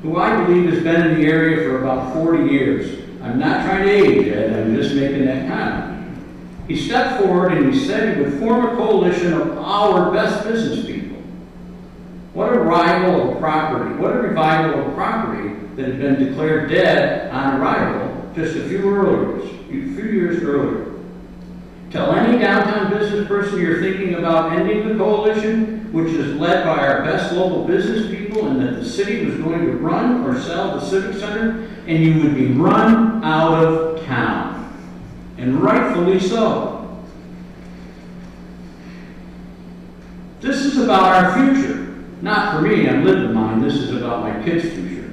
who I believe has been in the area for about 40 years. I'm not trying to age Ed, I'm just making that comment. He stepped forward and he said he would form a coalition of our best business people. What a revival of a property that had been declared dead on arrival just a few years earlier. Tell any downtown business person you're thinking about ending the coalition, which is led by our best local business people, and that the city was going to run or sell the Civic Center, and you would be run out of town. And rightfully so. This is about our future. Not for me, I'm living mine. This is about my kids' future.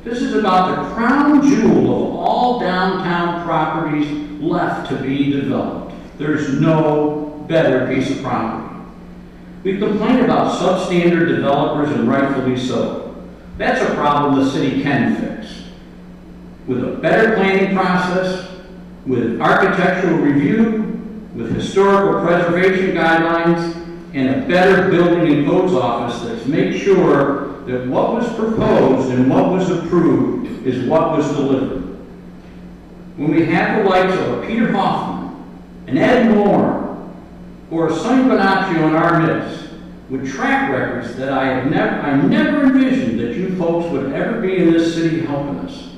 This is about the crown jewel of all downtown properties left to be developed. There's no better piece of property. We complain about substandard developers, and rightfully so. That's a problem the city can fix. With a better planning process, with architectural review, with historical preservation guidelines, and a better building and codes office that makes sure that what was proposed and what was approved is what was delivered. When we have the likes of a Peter Hoffman, an Ed Moore, or a Sonny Bonaccio in our midst, with track records that I never envisioned that you folks would ever be in this city helping us.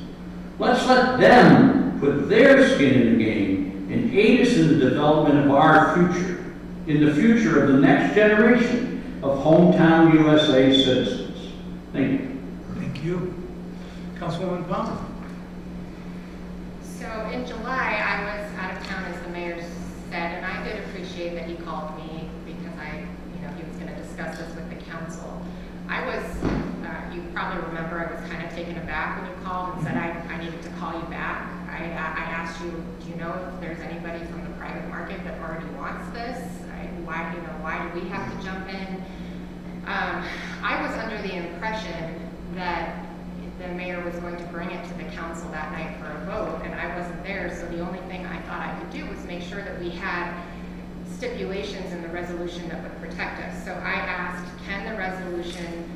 Let's let them put their skin in the game and aid us in the development of our future, in the future of the next generation of hometown USA citizens. Thank you.
Thank you. Councilwoman Palmer.
So in July, I was out of town, as the mayor said, and I did appreciate that he called me because he was going to discuss this with the council. I was, you probably remember, I was kind of taken aback when you called and said I needed to call you back. I asked you, do you know if there's anybody from the private market that already wants this? Why do we have to jump in? I was under the impression that the mayor was going to bring it to the council that night for a vote, and I wasn't there, so the only thing I thought I could do was make sure that we had stipulations in the resolution that would protect us. So I asked, can the resolution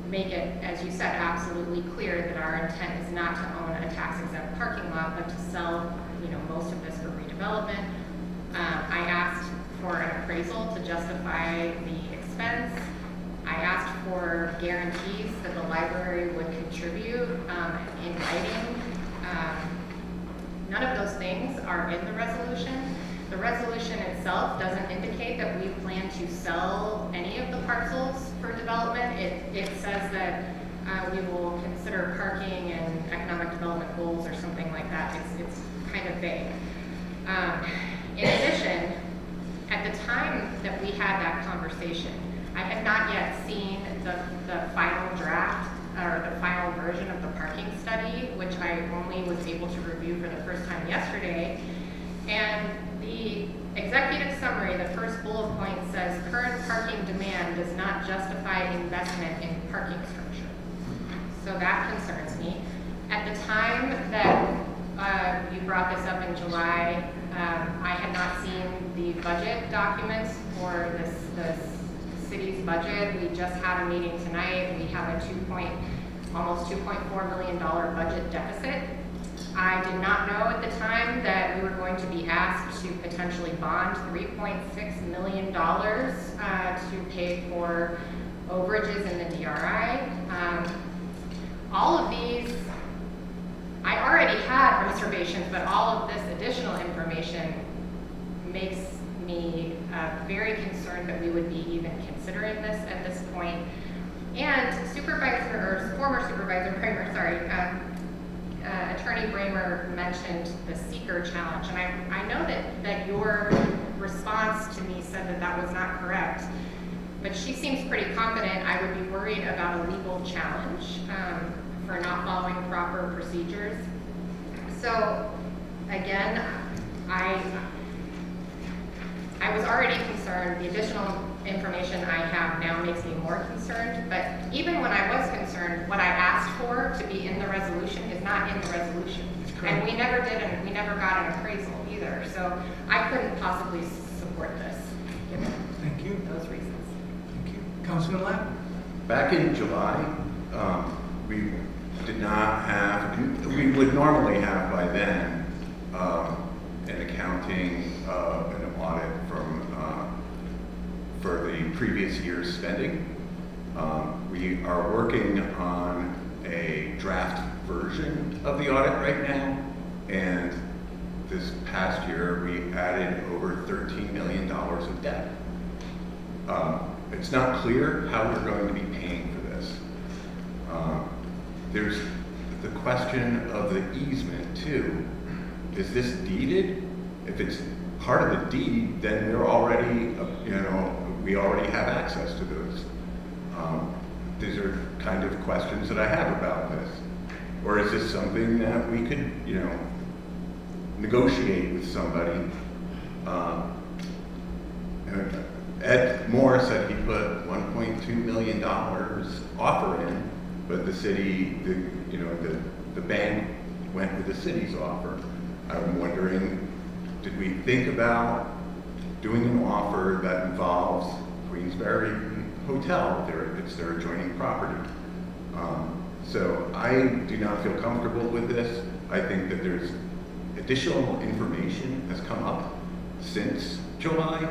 make it, as you said, absolutely clear that our intent is not to own a tax-exempt parking lot, but to sell, most of this for redevelopment. I asked for an appraisal to justify the expense. I asked for guarantees that the library would contribute in writing. None of those things are in the resolution. The resolution itself doesn't indicate that we plan to sell any of the parcels for development. It says that we will consider parking and economic development goals or something like that. It's kind of vague. In addition, at the time that we had that conversation, I had not yet seen the final draft or the final version of the parking study, which I only was able to review for the first time yesterday. And the executive summary, the first bullet point says, current parking demand does not justify investment in parking structure. So that concerns me. At the time that you brought this up in July, I had not seen the budget documents for the city's budget. We just had a meeting tonight. We have a almost $2.4 million budget deficit. I did not know at the time that we were going to be asked to potentially bond $3.6 million to pay for overages in the DRI. All of these, I already had reservations, but all of this additional information makes me very concerned that we would be even considering this at this point. And former Supervisor Bramer, Attorney Bramer mentioned the seeker challenge, and I know that your response to me said that was not correct, but she seems pretty confident I would be worried about a legal challenge for not following proper procedures. So again, I was already concerned. The additional information I have now makes me more concerned, but even when I was concerned, what I asked for to be in the resolution is not in the resolution. And we never did, and we never got an appraisal either. So I couldn't possibly support this, given
Thank you.
those reasons.
Thank you. Councilman Lapp?
Back in July, we did not have, we would normally have by then, an accounting, an audit for the previous year's spending. We are working on a draft version of the audit right now, and this past year we added over $13 million of debt. It's not clear how we're going to be paying for this. There's the question of the easement too. Is this deeded? If it's part of the deed, then we're already, we already have access to those. These are kind of questions that I have about this. Or is this something that we could, negotiate with somebody? Ed Moore said he put $1.2 million offer in, but the city, the bank went with the city's offer. I'm wondering, did we think about doing an offer that involves Queensberry Hotel? It's their adjoining property. So I do not feel comfortable with this. I think that there's additional information has come up since July,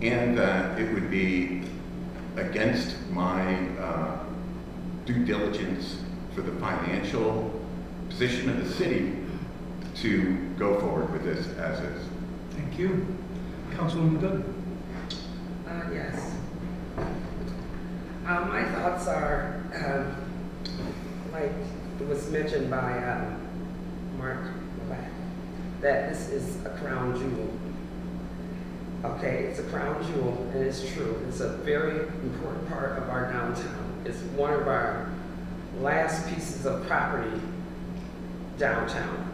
and that it would be against my due diligence for the financial position of the city to go forward with this as is.
Thank you. Councilwoman Good?
Yes. My thoughts are, like it was mentioned by Mark, that this is a crown jewel. Okay, it's a crown jewel, and it's true. It's a very important part of our downtown. It's one of our last pieces of property downtown.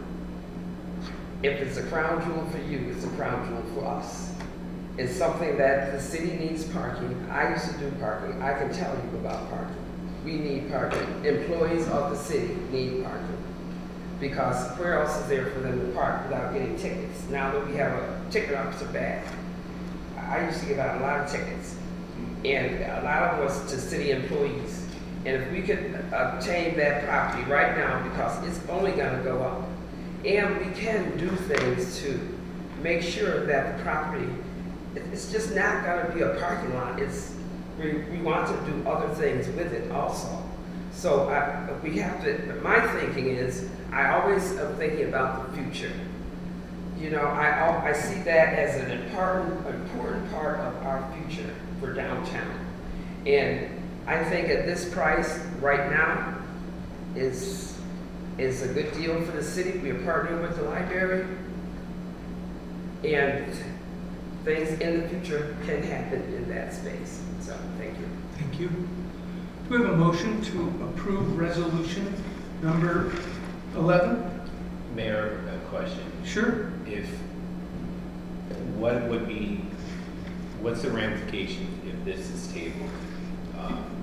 If it's a crown jewel for you, it's a crown jewel for us. It's something that the city needs parking. I used to do parking. I can tell you about parking. We need parking. Employees of the city need parking. Because where else is there for them to park without getting tickets? Now that we have a ticket officer back, I used to give out a lot of tickets, and a lot of us to city employees. And if we could obtain that property right now, because it's only going to go up, and we can do things to make sure that the property, it's just not going to be a parking lot. We want to do other things with it also. So we have to, my thinking is, I always am thinking about the future. I see that as an important part of our future for downtown. And I think at this price right now is a good deal for the city. We are partnering with the library, and things in the future can happen in that space. So, thank you.
Thank you. Do we have a motion to approve resolution number 11?
Mayor, a question.
Sure.
What's the ramification if this is tabled?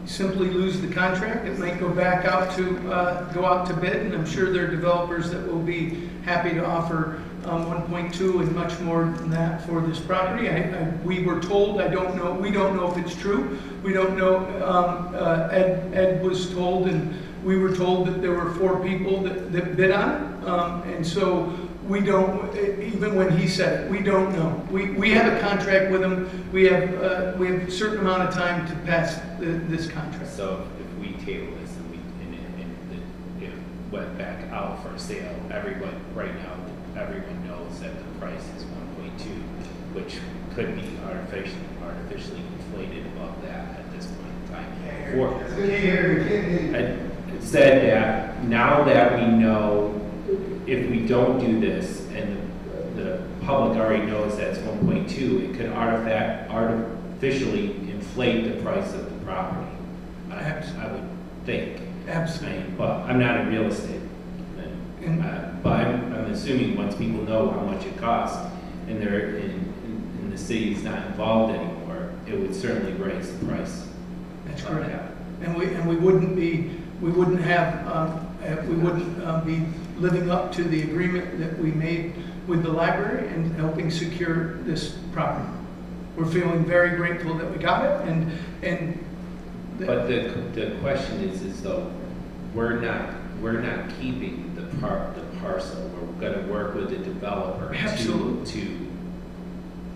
Simply lose the contract. It might go back out to bid, and I'm sure there are developers that will be happy to offer 1.2 and much more than that for this property. We were told, we don't know if it's true. We don't know, Ed was told, and we were told that there were 4 people that bid on it. And so we don't, even when he said it, we don't know. We have a contract with him. We have a certain amount of time to pass this contract.
So if we table this and it went back out for sale, everyone knows that the price is 1.2, which could be artificially inflated above that at this point in time. I said that now that we know, if we don't do this and the public already knows that's 1.2, it could artificially inflate the price of the property. I would think.
Absolutely.
But I'm not in real estate. But I'm assuming once people know how much it costs and the city is not involved anymore, it would certainly raise the price.
That's correct. And we wouldn't be living up to the agreement that we made with the library and helping secure this property. We're feeling very grateful that we got it, and
But the question is though, we're not keeping the parcel. We're gonna work with the developer to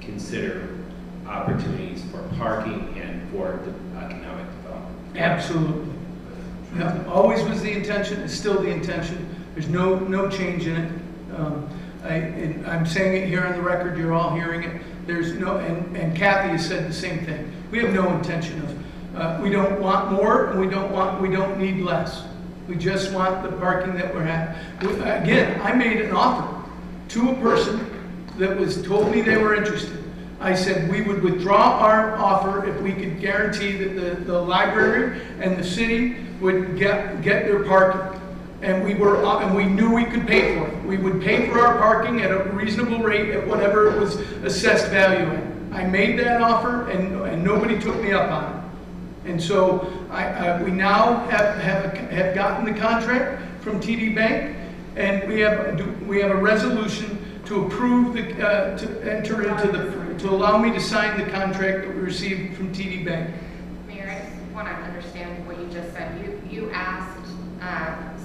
consider opportunities for parking and for the economic development.
absolutely. Yeah, always was the intention, it's still the intention. There's no change in it. And I'm saying it here on the record, you're all hearing it. There's no, and Kathy has said the same thing. We have no intention of, we don't want more and we don't need less. We just want the parking that we're having. Again, I made an offer to a person that told me they were interested. I said we would withdraw our offer if we could guarantee that the library and the city would get their parking. And we knew we could pay for it. We would pay for our parking at a reasonable rate at whatever it was assessed value at. I made that offer and nobody took me up on it. And so we now have gotten the contract from TD Bank, and we have a resolution to approve to allow me to sign the contract that we received from TD Bank.
Mayor, I just want to understand what you just said. You asked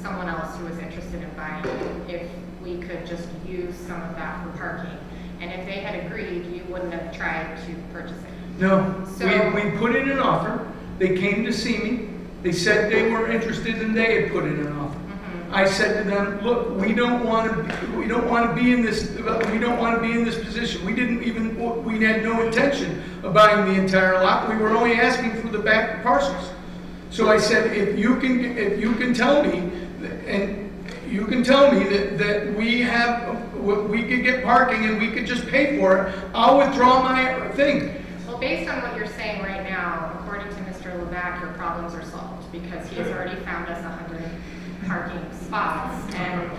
someone else who was interested in buying if we could just use some of that for parking. And if they had agreed, you wouldn't have tried to purchase it.
No,
So,
we put in an offer. They came to see me. They said they were interested and they had put in an offer. I said to them, look, we don't want to be in this position. We had no intention of buying the entire lot. We were only asking for the back parcels. So I said, if you can tell me that we could get parking and we could just pay for it, I'll withdraw my thing.
well, based on what you're saying right now, according to Mr. Levac, your problems are solved because he has already found us 100 parking spots, and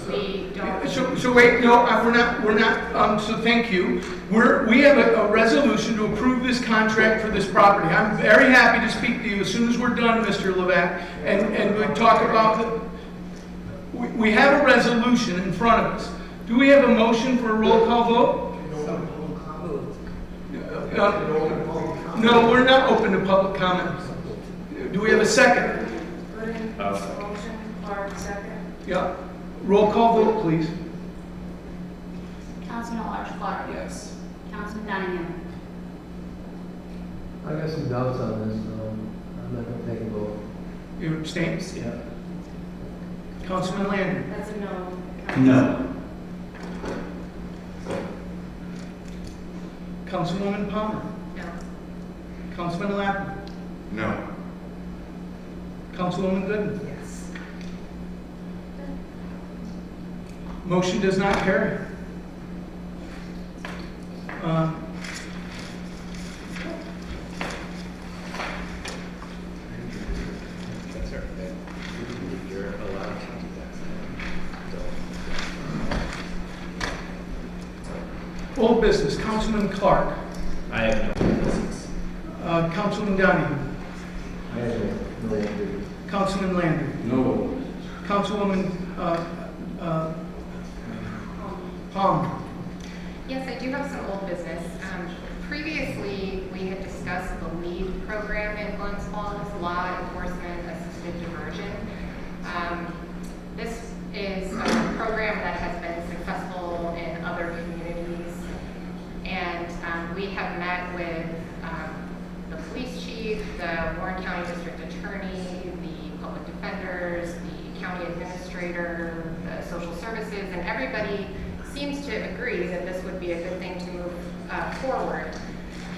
we don't.
So wait, no, we're not. So thank you. We have a resolution to approve this contract for this property. I'm very happy to speak to you as soon as we're done, Mr. Levac, and we talk about we have a resolution in front of us. Do we have a motion for a roll call vote? No, we're not open to public comment. Do we have a second?
Motion, Clark, second.
Yeah. Roll call vote, please.
Councilman Clark.
Yes.
Councilman Dunningham.
I got some doubts on this, I'm not gonna take a vote.
You abstain?
Yeah.
Councilman Landry?
That's a no.
No.
Councilwoman Palmer?
No.
Councilman Lappin?
No.
Councilwoman Gooden?
Yes.
Motion does not carry.
That's our thing. You're allowed to do that.
Old business, Councilman Clark.
I have no business.
Councilman Donahue.
I have no idea.
Councilman Landry.
No.
Councilwoman Palmer.
Yes, I do have some old business. Previously, we had discussed the LEAD program in Glens Falls, Law Enforcement Assisted Diversion. This is a program that has been successful in other communities, and we have met with the police chief, the Warren County District Attorney, the public defenders, the county administrator, the social services, and everybody seems to agree that this would be a good thing to move forward.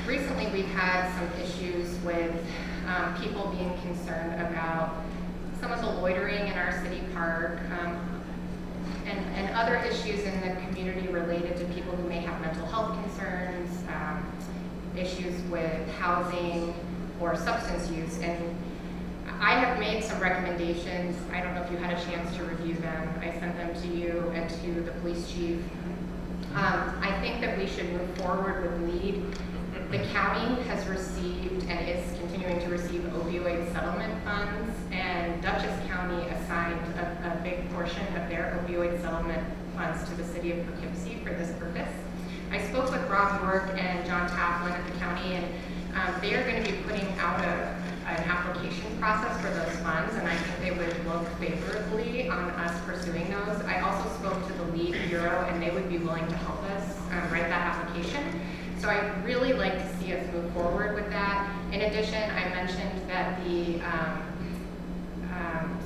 Recently, we've had some issues with people being concerned about some of the loitering in our city park, and other issues in the community related to people who may have mental health concerns, issues with housing or substance use. And I have made some recommendations. I don't know if you had a chance to review them. I sent them to you and to the police chief. I think that we should move forward with LEAD. The county has received and is continuing to receive opioid settlement funds, and and Dutchess County assigned a big portion of their opioid settlement funds to the city of Poughkeepsie for this purpose. I spoke with Rob York and John Taplin at the county, and they are going to be putting out an application process for those funds, and I think they would look favorably on us pursuing those. I also spoke to the lead bureau, and they would be willing to help us write that application. So I'd really like to see us move forward with that. In addition, I mentioned that the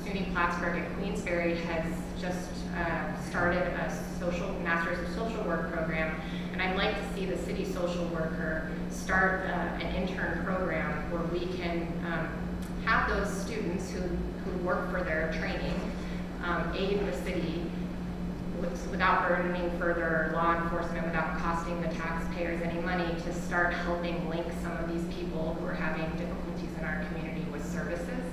SUNY Plattsburgh at Queensbury has just started a Masters of Social Work program, and I'd like to see the city social worker start an intern program where we can have those students who work for their training aid the city without burdening further law enforcement, without costing the taxpayers any money, to start helping link some of these people who are having difficulties in our community with services.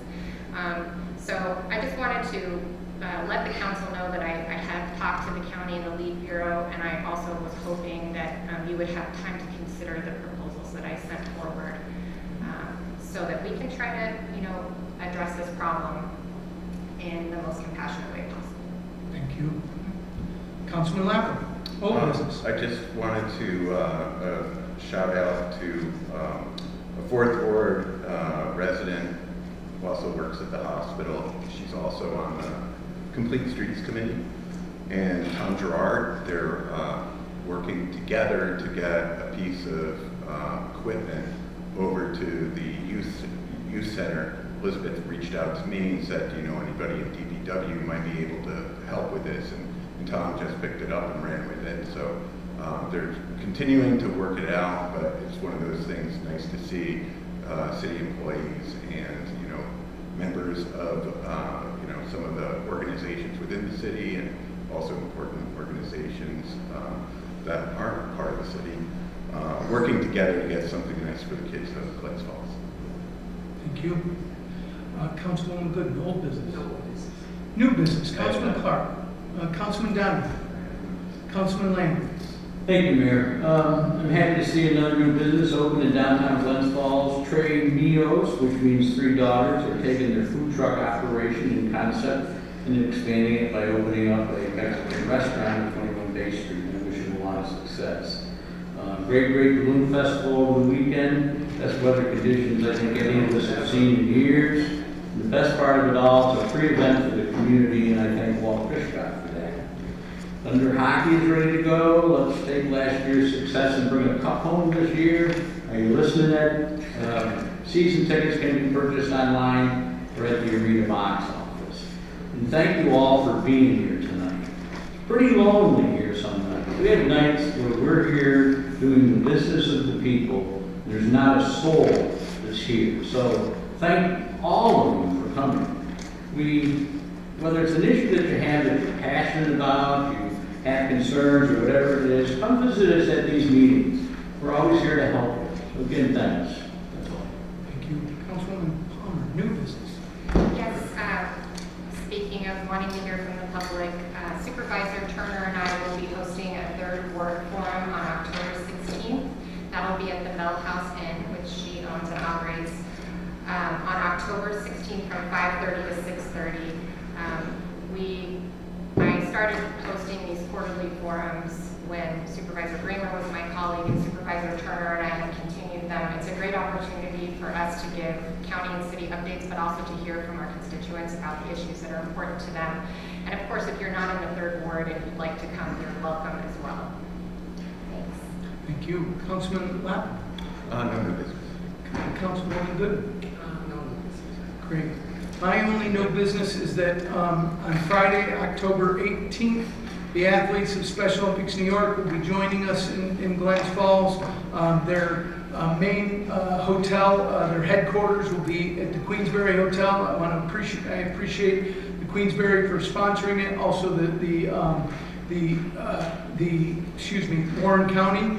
So I just wanted to let the council know that I have talked to the county and the lead bureau, and I also was hoping that you would have time to consider the proposals that I sent forward, so that we can try to, address this problem in the most compassionate way possible.
Thank you. Councilman Lappin. Old business.
I just wanted to shout out to a Fourth Ward resident who also works at the hospital. She's also on the Complete Streets Committee. And Tom Gerard, they're working together to get a piece of equipment over to the youth center. Elizabeth reached out to me and said, do you know anybody at DPW who might be able to help with this? And Tom just picked it up and ran with it. So they're continuing to work it out, but it's one of those things nice to see city employees and members of some of the organizations within the city, and also important organizations that aren't part of the city, working together to get something nice for the kids of Glens Falls.
Thank you. Councilwoman Gooden, old business. New business. Councilman Clark. Councilman Donovan. Councilman Lambert.
Thank you, Mayor. I'm happy to see another new business open in downtown Glens Falls. Trey Mios, which means three daughters, are taking their food truck operation in concept and expanding it by opening up a Mexican restaurant at 21 Bay Street. And I wish them a lot of success. Great Balloon Festival over the weekend. Best weather conditions I think any of us have seen in years. And the best part of it all, it's a free event for the community, and I thank Walt Fishcott for that. Thunder Hockey is ready to go. Let's take last year's success and bring a cup home this year. Are you listening, Ed? Season tickets can be purchased online or at the Arena Box office. And thank you all for being here tonight. It's pretty lonely here some nights. We have nights where we're here doing the business of the people. There's not a soul that's here. So thank all of you for coming. Whether it's an issue that you have that you're passionate about, you have concerns or whatever it is, come visit us at these meetings. We're always here to help you. So again, thanks. That's all.
Thank you. Councilwoman Palmer, new business.
Yes, speaking of wanting to hear from the public, Supervisor Turner and I will be hosting a third ward forum on October 16th. That'll be at the Bell House Inn, which she owns and operates, on October 16th from 5:30 to 6:30. I started hosting these quarterly forums when Supervisor Bramer was my colleague and Supervisor Turner and I have continued them. It's a great opportunity for us to give county and city updates, but also to hear from our constituents about the issues that are important to them. And of course, if you're not in the third ward and you'd like to come, you're welcome as well. Thanks.
Thank you. Councilman Lappin.
No new business.
Councilwoman Gooden.
No business.
Great. My only new business is that on Friday, October 18th, the athletes of Special Olympics New York will be joining us in Glens Falls. Their main hotel, their headquarters will be at the Queensbury Hotel. I appreciate the Queensbury for sponsoring it. Also Warren County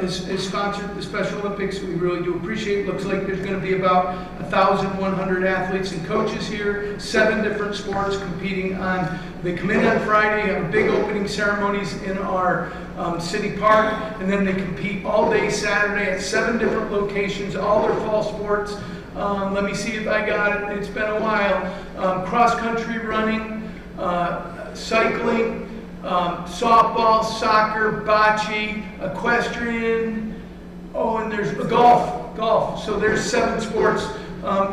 is sponsored the Special Olympics. We really do appreciate it. Looks like there's going to be about 1,100 athletes and coaches here, 7 different sports competing on. They come in on Friday, have big opening ceremonies in our city park, and then they compete all day Saturday at 7 different locations, all their fall sports. Let me see if I got it. It's been a while. Cross-country running, cycling, softball, soccer, bocce, equestrian, and there's golf. So there's 7 sports.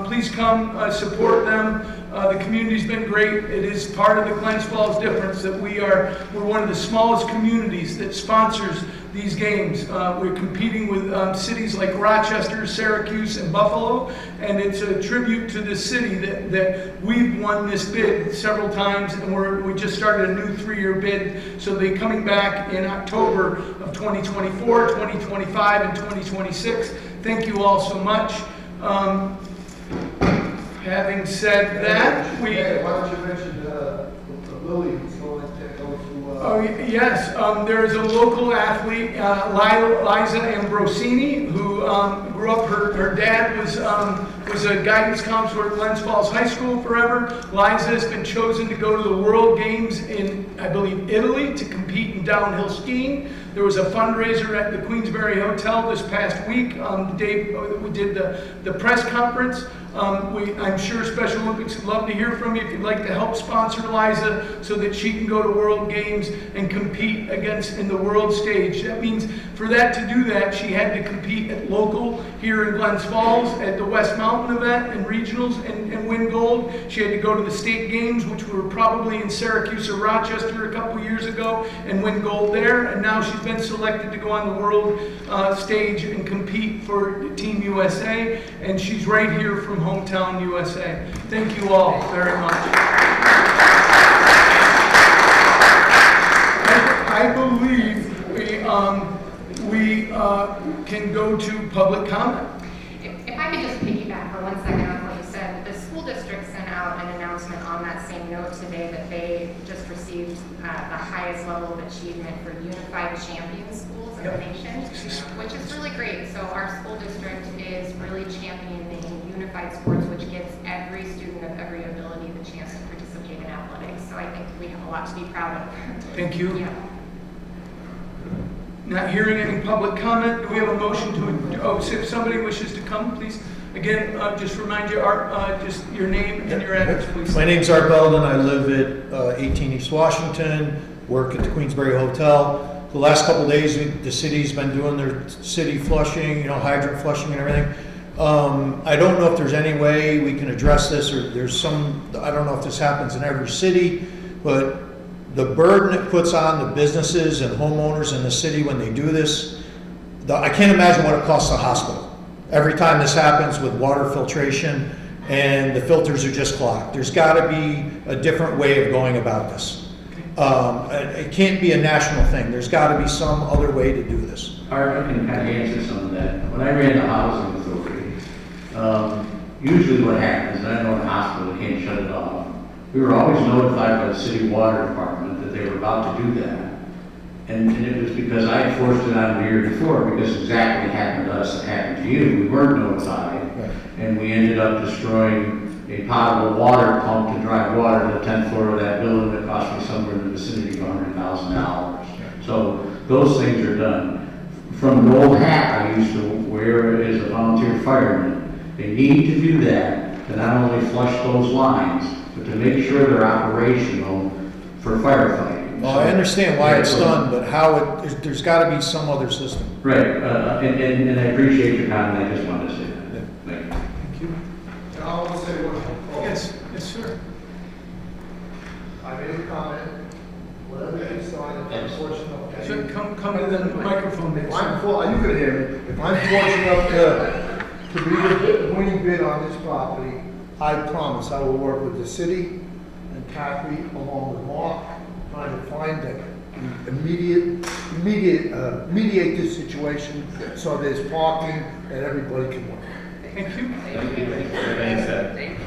Please come support them. The community's been great. It is part of the Glens Falls difference that we're one of the smallest communities that sponsors these games. We're competing with cities like Rochester, Syracuse, and Buffalo, and it's a tribute to the city that we've won this bid several times, and we just started a new 3-year bid, so they're coming back in October of 2024, 2025, and 2026. Thank you all so much. Having said that,
why don't you mention Lily who's going to go through...
Oh, yes. There is a local athlete, Liza Ambrosini, who grew up, her dad was a guidance counselor at Glens Falls High School forever. Liza has been chosen to go to the World Games in, I believe, Italy to compete in downhill skiing. There was a fundraiser at the Queensberry Hotel this past week, the day we did the press conference. I'm sure Special Olympics would love to hear from you if you'd like to help sponsor Liza so that she can go to World Games and compete in the world stage. That means for that to do that, she had to compete at local here in Glens Falls at the West Mountain event and regionals and win gold. She had to go to the state games, which were probably in Syracuse or Rochester a couple years ago, and win gold there. And now she's been selected to go on the world stage and compete for Team USA. And she's right here from hometown USA. Thank you all very much. I believe we can go to public comment.
If I could just piggyback for 1 second on what you said, the school district sent out an announcement on that same note today that they just received the highest level of achievement for Unified Champion Schools in the nation, which is really great. So our school district is really championing unified sports, which gives every student of every ability the chance to participate in athletics. So I think we have a lot to be proud of.
Thank you.
Yeah.
Not hearing any public comment, do we have a motion to, if somebody wishes to come, please. Again, just remind you, Art, just your name and your address, please.
My name's Art Belden. I live at 18 East Washington, work at the Queensberry Hotel. The last couple of days, the city's been doing their city flushing, hydrant flushing and everything. I don't know if there's any way we can address this, or I don't know if this happens in every city, but the burden it puts on the businesses and homeowners in the city when they do this, I can't imagine what it costs the hospital. Every time this happens with water filtration and the filters are just clogged. There's got to be a different way of going about this. It can't be a national thing. There's got to be some other way to do this.
Art, I can kind of answer some of that. When I ran the housing authority, usually what happens, and I know the hospital can't shut it off, we were always notified by the city water department that they were about to do that. And it was because I had forced it on the year before, because exactly happened to us that happened to you. We weren't notified,
Right.
and we ended up destroying a potable water pump to drive water to the 10th floor of that building that cost me somewhere in the vicinity of $100,000. So those things are done. From the old hat I used to wear as a volunteer fireman, they need to do that to not only flush those lines, but to make sure they're operational for firefighting.
Well, I understand why it's done, but there's got to be some other system.
Right, and I appreciate your comment. I just wanted to say that. Thank you.
Thank you.
And I want to say one more.
Yes, sir.
I made a comment. Whatever you decide, if I'm fortunate enough.
So come to the microphone there.
You can hear me. If I'm fortunate enough to be the winning bid on this property, I promise I will work with the city and Kathy along with Mark, trying to find mediate this situation so there's parking and everybody can work.
Thank you.
Thank you. Thank you.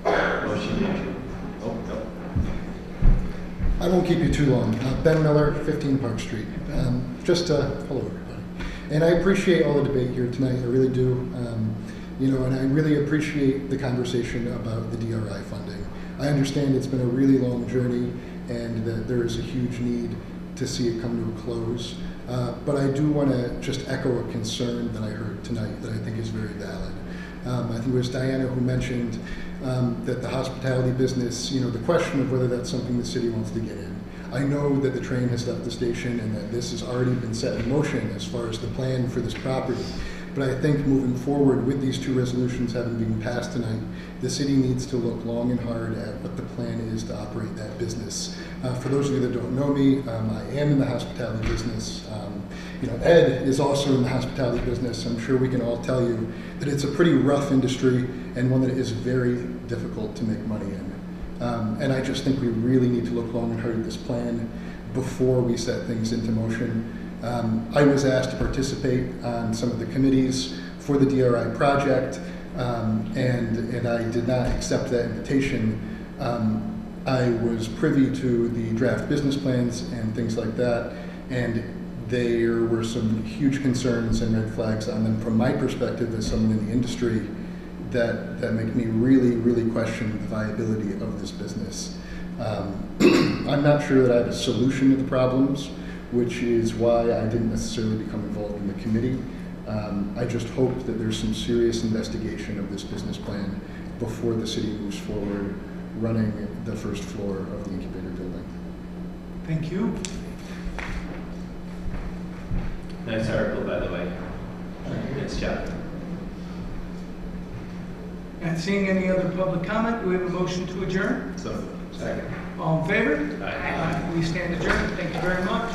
Motion to adjourn. Oh, no.
I'd
won't keep you too long. Ben Miller, 15 Park Street. Hello, everybody. And I appreciate all the debate here tonight. I really do. And I really appreciate the conversation about the DRI funding. I understand it's been a really long journey and that there is a huge need to see it come to a close. But I do want to just echo a concern that I heard tonight that I think is very valid. I think it was Diana who mentioned that the hospitality business, the question of whether that's something the city wants to get in. I know that the train has left the station and that this has already been set in motion as far as the plan for this property. But I think moving forward with these two resolutions having been passed tonight, the city needs to look long and hard at what the plan is to operate that business. For those of you that don't know me, I am in the hospitality business. Ed is also in the hospitality business. I'm sure we can all tell you that it's a pretty rough industry and one that is very difficult to make money in. And I just think we really need to look long and hard at this plan before we set things into motion. I was asked to participate on some of the committees for the DRI project, and I did not accept that invitation. I was privy to the draft business plans and things like that, and there were some huge concerns and red flags on them from my perspective as someone in the industry that make me really, really question the viability of this business. I'm not sure that I have a solution to the problems, which is why I didn't necessarily become involved in the committee. I just hope that there's some serious investigation of this business plan before the city moves forward running the first floor of the incubator building.
Thank you.
Nice article, by the way. Nice job.
Not seeing any other public comment, do we have a motion to adjourn?
So, second.
All in favor?
Aye.
We stand adjourned. Thank you very much.